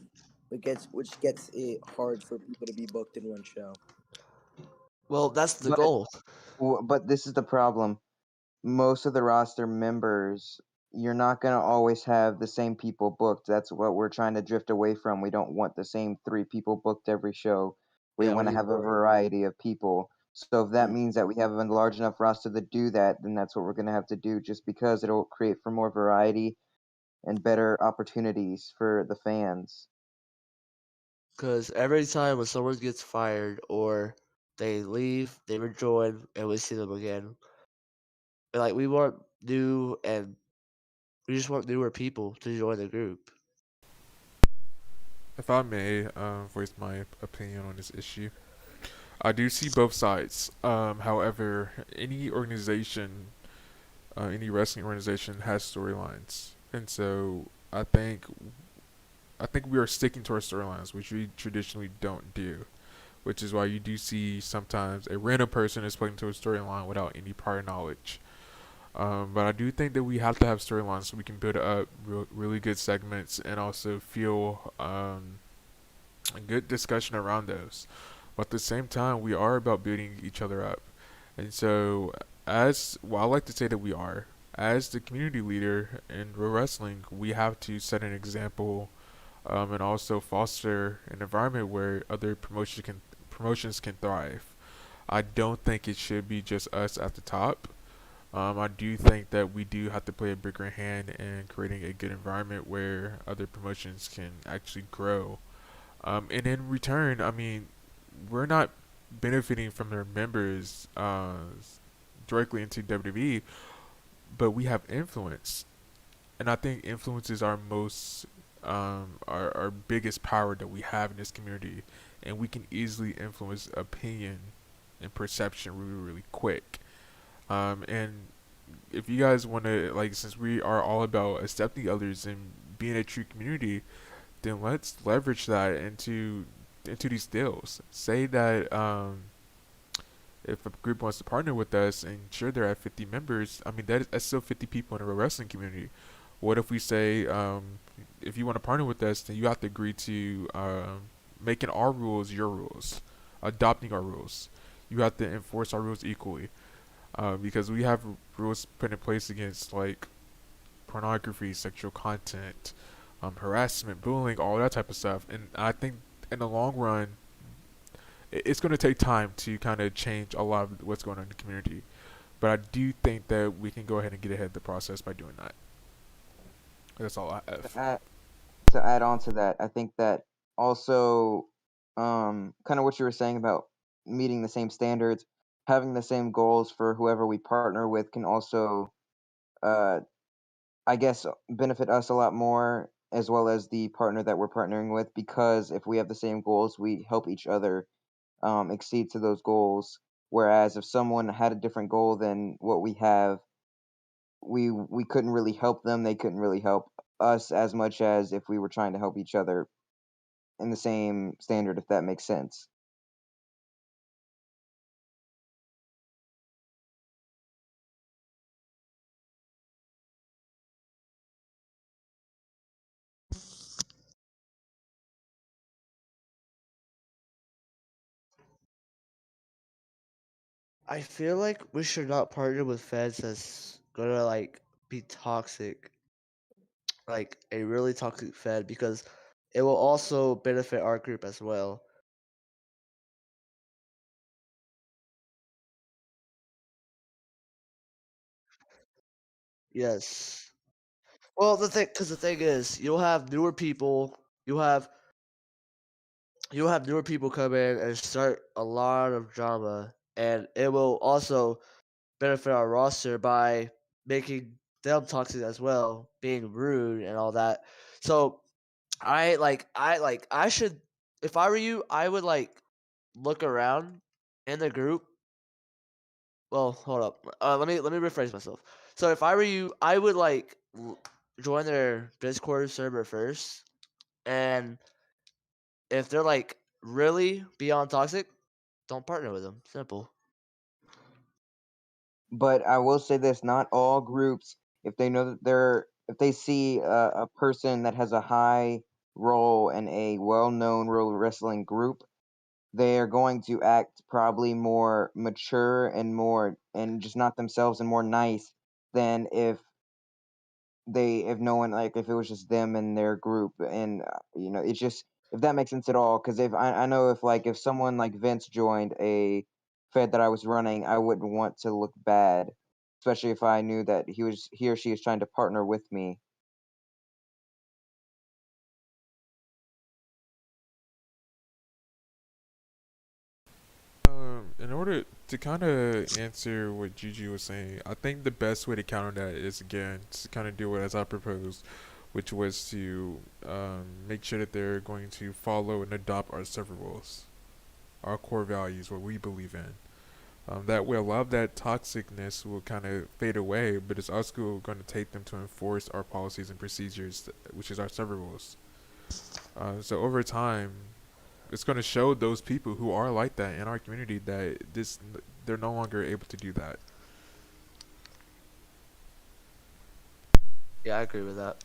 Which gets it hard for people to be booked in one show. Well, that's the But goal. but this is the problem. Most of the roster members, you're not going to always have the same people booked. That's what we're trying to drift away from. We don't want the same 3 people booked every show. We Yeah, want to we have a variety of people. So if that Mm. means that we have a large enough roster to do that, then that's what we're going to have to do, just because it'll create for more variety and better opportunities for the fans. because every time when someone gets fired or they leave, they rejoin, and we see them again. And, like we want new, and we just want newer people to join the group. If I may voice my opinion on this issue, I do see both sides. However, any organization, any wrestling organization has storylines, and so I think we are sticking to our storylines, which we traditionally don't do. Which is why you do see sometimes a random person is put into a storyline without any prior knowledge. But I do think that we have to have storylines so we can build up really good segments and also feel a good discussion around those. But at the same time, we are about building each other up. And so, I like to say that we are, as the community leader in pro wrestling, we have to set an example and also foster an environment where other promotions can thrive. I don't think it should be just us at the top. I do think that we do have to play a bigger hand in creating a good environment where other promotions can actually grow And in return, I mean, we're not benefiting from their members directly into WWE, but we have influence, and I think influence is our most our biggest power that we have in this community, and we can easily influence opinion and perception really quick. And if you guys want to, like, since we are all about accepting others and being a true community, then let's leverage that into these deals. Say that if a group wants to partner with us, and sure they're at 50 members, I mean that's still 50 people in a wrestling community. What if we say, if you want to partner with us, then you have to agree to making our rules your rules, adopting our rules. You have to enforce our rules equally, because we have rules put in place against, like, pornography, sexual content, harassment, bullying, all that type of stuff. And I think in the long run, it's going to take time to kind of change a lot of what's going on in the community. But I do think that we can go ahead and get ahead of the process by doing that. That's all I To have. add, to add on to that, I think that also, kind of what you were saying about meeting the same standards, having the same goals for whoever we partner with can also, uh, I guess, benefit us a lot more, as well as the partner that we're partnering with, because if we have the same goals, we help each other exceed to those goals. Whereas if someone had a different goal than what we have, we couldn't really help them. They couldn't really help us as much as if we were trying to help each other in the same standard, if that makes sense. I feel like we should not partner with feds that's gonna like be toxic, like a really toxic fed, because it will also benefit our group as well. Yes. Well, the thing is, you'll have newer people. You have you'll have newer people come in and start a lot of drama, and it will also benefit our roster by making them toxic as well, being rude and all that. So I should, if I were you, I would like look around in the group. Well, hold up. Let me rephrase myself. So if I were you, I would like join their Discord server first, and if they're like really beyond toxic, don't partner with them. Simple. But I will say this: not all groups, if they know that if they see a person that has a high role in a well-known pro wrestling group, they are going to act probably more mature and more and just not themselves and more nice than if no one, like, if it was just them and their group. And it's just, if that makes sense at all, because if I know, if like if someone like Vince joined a fed that I was running, I wouldn't want to look bad, especially if I knew that he or she is trying to partner with me. In order to kind of answer what Gigi was saying, I think the best way to counter that is, again, to kind of do it as I proposed, which was to make sure that they're going to follow and adopt our server rules, our core values, what we believe in. That way, a lot of that toxicness will kind of fade away, but it's also going to take them to enforce our policies and procedures, which is our server rules. So over time, it's going to show those people who are like that in our community that they're no longer able to do that. Yeah, I agree with that.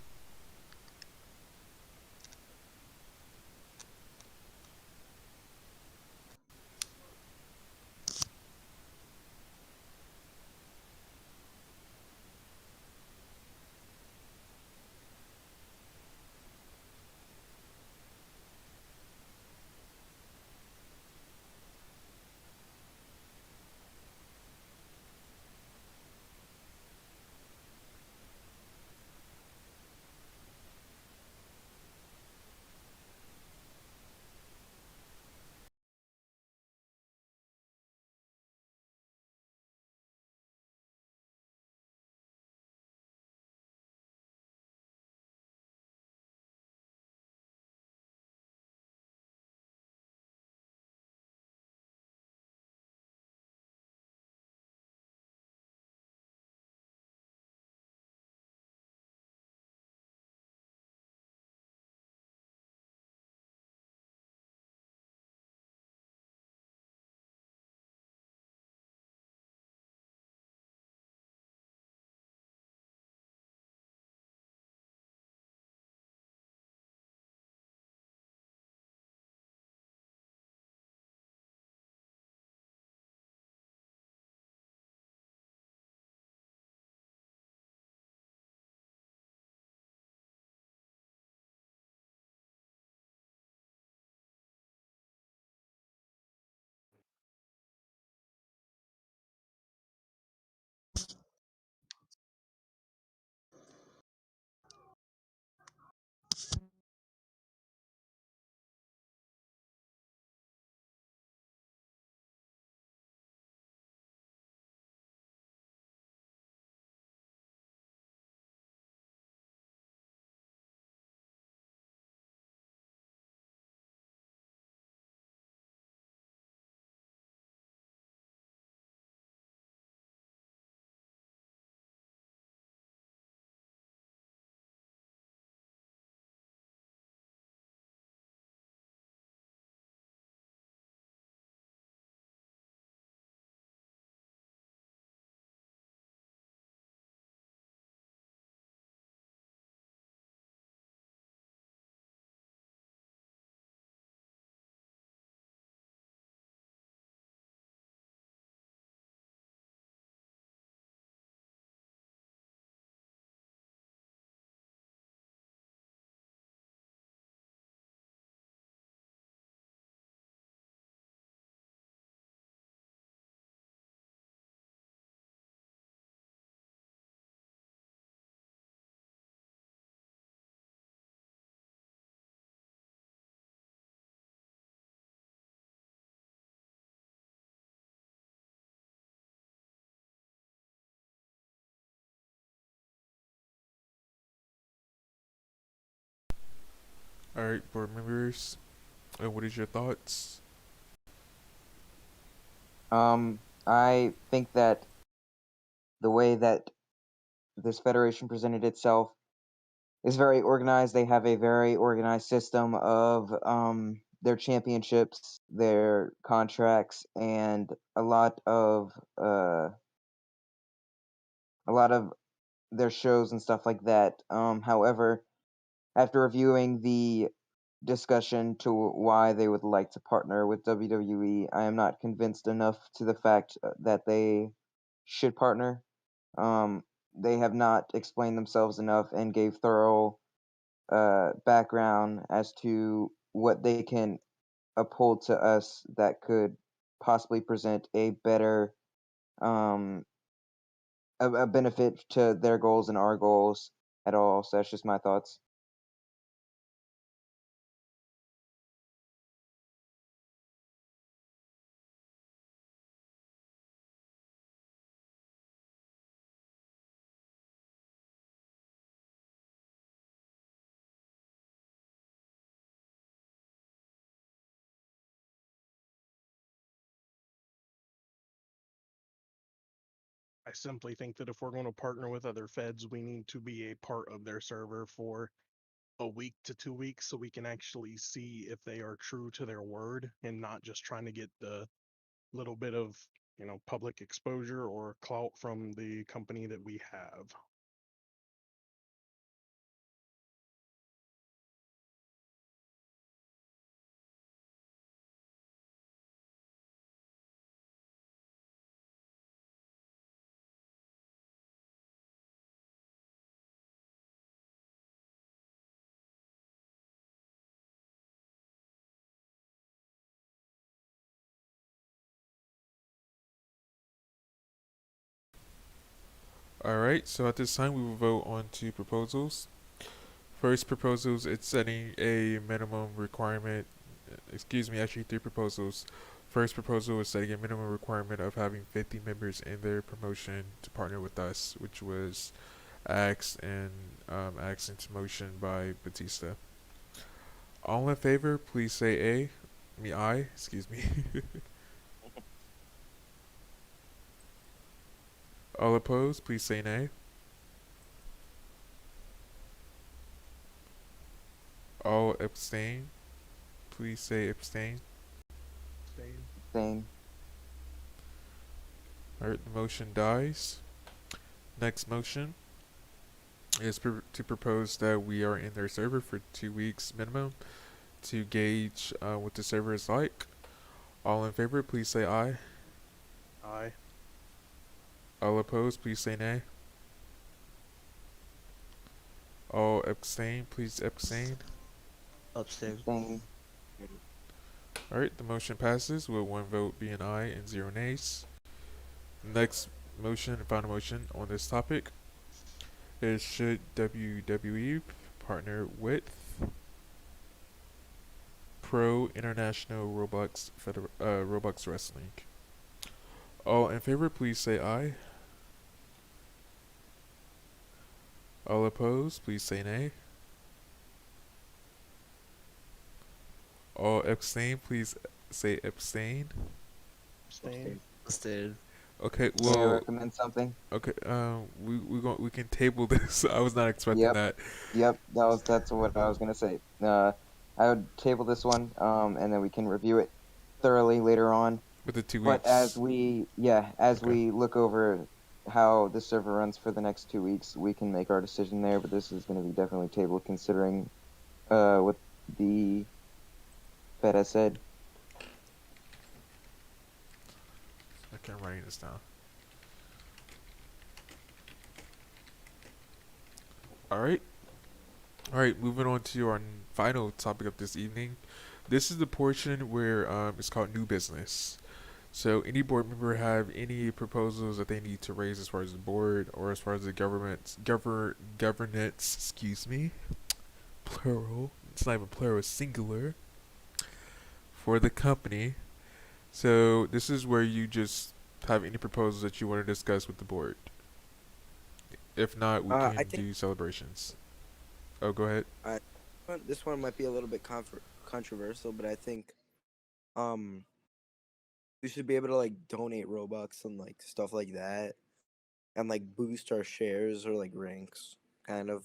All right, board members, what is your thoughts? I think that the way that this federation presented itself is very organized. They have a very organized system of their championships, their contracts, and a lot of their shows and stuff like that. However, after reviewing the discussion to why they would like to partner with WWE, I am not convinced enough to the fact that they should partner. Um, they have not explained themselves enough and gave thorough background as to what they can uphold to us that could possibly present a better um, a benefit to their goals and our goals at all. So that's just my thoughts. I simply think that if we're going to partner with other feds, we need to be a part of their server for a week to 2 weeks so we can actually see if they are true to their word and not just trying to get the little bit of, public exposure or clout from the company that we have. All right, so at this time we will vote on two proposals. First proposals, it's setting a minimum requirement. Excuse me, actually three proposals. First proposal is setting a minimum requirement of having 50 members in their promotion to partner with us, which was asked into motion by Batista. All in favor, please say A. Aye. Excuse me. All opposed, please say nay. All abstain, please say abstain. Same. Alright, the motion dies. Next motion is to propose that we are in their server for 2 weeks minimum to gauge what the server is like. All in favor, please say aye. Aye. All opposed, please say nay. All abstain, please abstain. Abstain. Same. Alright, the motion passes with 1 vote being aye and 0 nays. Next motion, final motion on this topic is should WWE partner with Pro International Roblox Wrestling. All in favor, please say aye. All opposed, please say nay. All abstain, please say abstain. Abstain. Abstain. Okay, May I well, recommend something? okay, we can table this. I was not expecting Yep. that. Yep, that's what I was gonna say. I would table this one, and then we can review it thoroughly later on. With the 2 But weeks. as we Okay. we look over how the server runs for the next 2 weeks, we can make our decision there. But this is going to be definitely tabled considering what the Fed has said. Okay, I'm writing this down. Alright. Alright, moving on to our final topic of this evening. This is the portion where it's called new business. So any board member have any proposals that they need to raise as far as the board or as far as the governance, excuse me, plural. It's not even plural, it's singular. For the company. So this is where you just have any proposals that you want to discuss with the board. If not, we I can think do celebrations. Oh, go ahead. This one might be a little bit controversial, but I think um we should be able to like donate Robux and like stuff like that, and like boost our shares or like ranks, kind of,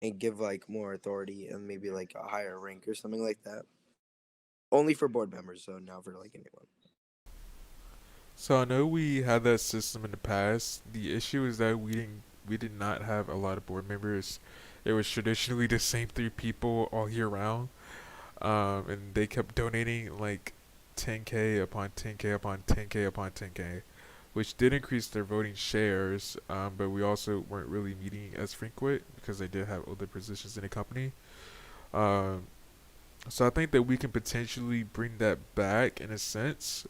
and give like more authority and maybe like a higher rank or something like that. Only for board members, so not for like anyone. So I know we had that system in the past. The issue is that we did not have a lot of board members. It was traditionally the same three people all year round. And they kept donating like 10k upon 10k upon 10k upon 10k, which did increase their voting shares. But we also weren't really meeting as frequent because they did have other positions in the company. Um, so I think that we can potentially bring that back in a sense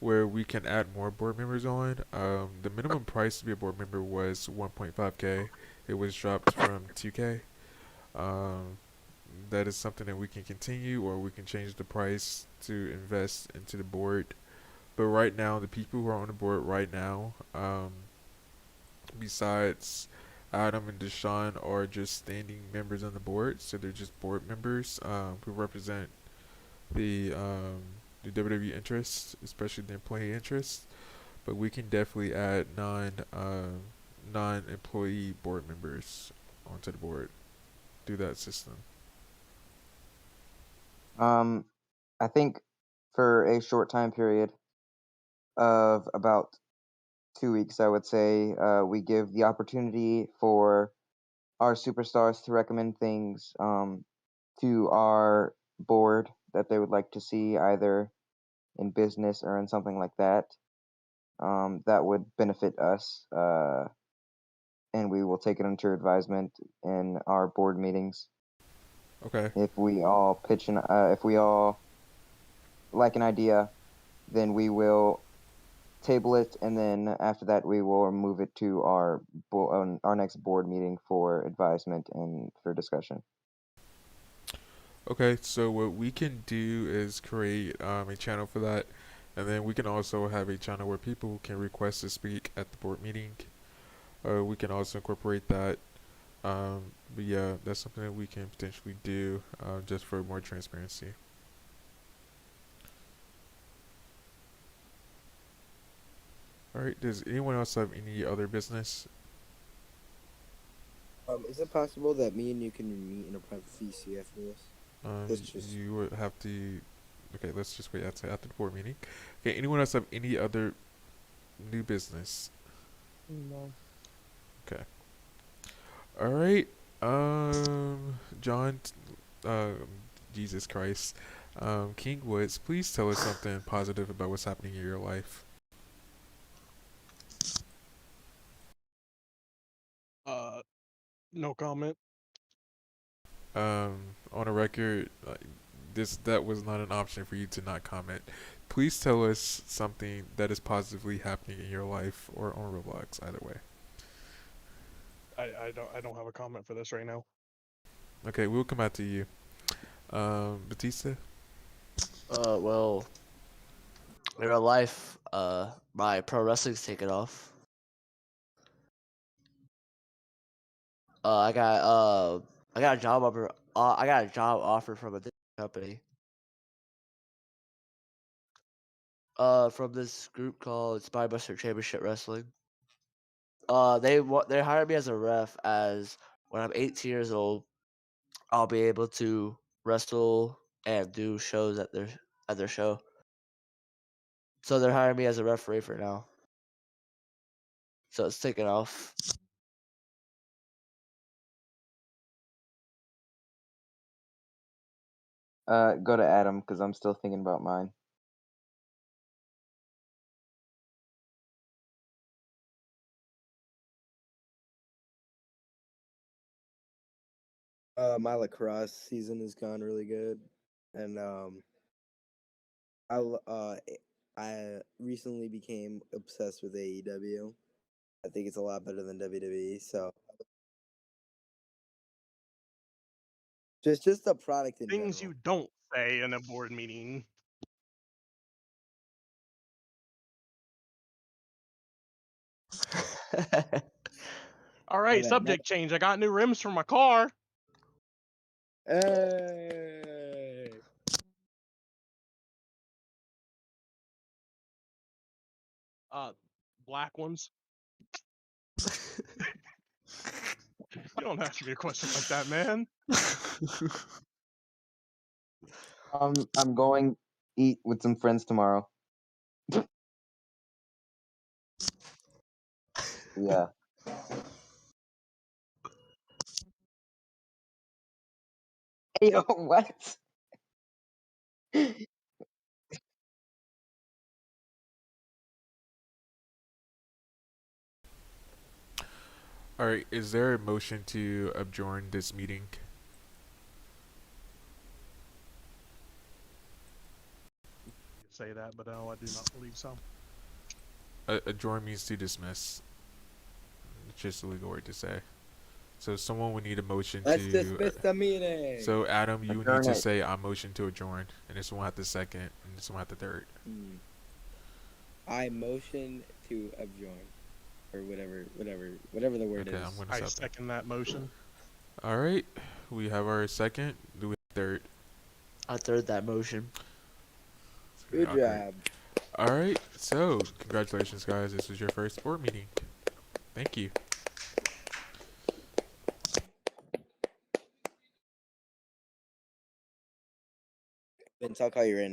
where we can add more board members on. The minimum price to be a board member was 1.5k. It was dropped from 2k. Um, that is something that we can continue, or we can change the price to invest into the board. But right now, the people who are on the board right now, besides Adam and Deshaun, are just standing members on the board. So they're just board members who represent the um, the WWE interests, especially the employee interests. But we can definitely add non-employee board members onto the board through that system. I think for a short time period of about 2 weeks, I would say, we give the opportunity for our superstars to recommend things to our board that they would like to see either in business or in something like that. That would benefit us, and we will take it under advisement in our board meetings. Okay. If we all if we all like an idea, then we will table it, and then after that, we will move it to our next board meeting for advisement and for discussion. Okay, so what we can do is create a channel for that, and then we can also have a channel where people can request to speak at the board meeting. We can also incorporate that. But yeah, that's something that we can potentially do just for more transparency. All right, does anyone else have any other business? Is it possible that me and you can meet in a private VC after this? That's just You would have to. Okay, let's just wait after the board meeting. Okay, anyone else have any other new business? No. Okay. All right. John, Jesus Christ, King Woods, please tell us something positive about what's happening in your life. No comment. On a record, that was not an option for you to not comment. Please tell us something that is positively happening in your life or on Roblox, either way. I don't have a comment for this right now. Okay, we'll come out to you. Batista. Well, in real life, my pro wrestling's taken off. I got a job offer. I got a job offer from a different company. From this group called Spybuster Championship Wrestling. They hired me as a ref. As when I'm 18 years old, I'll be able to wrestle and do shows at their show. So they're hiring me as a referee for now. So it's taken off. Go to Adam because I'm still thinking about mine. my lacrosse season has gone really good, and I recently became obsessed with AEW. I think it's a lot better than WWE. So just the product in Things general. you don't say in a board meeting. All right, Okay, subject change. I got new rims for my car. Hey. Black ones. You don't ask me a question like that, man. I'm going eat with some friends tomorrow. Yeah. Yo, what? All right, is there a motion to adjourn this meeting? You say that, but no, I do not believe so. Adjourn means to dismiss. It's just a legal word to say. So someone would need a motion Let's to. dismiss the meeting. So Adam, you Adjourn need to it. say I motion to adjourn, and this one have the second, and this one have the third. I motion to adjourn, or whatever the word Okay, is. I'm gonna I stop. second that motion. All right, we have our second. Do we have third? I third that motion. It's very Good awkward. job. All right, so congratulations, guys. This was your first board meeting. Thank you. Vince, I'll call you right now.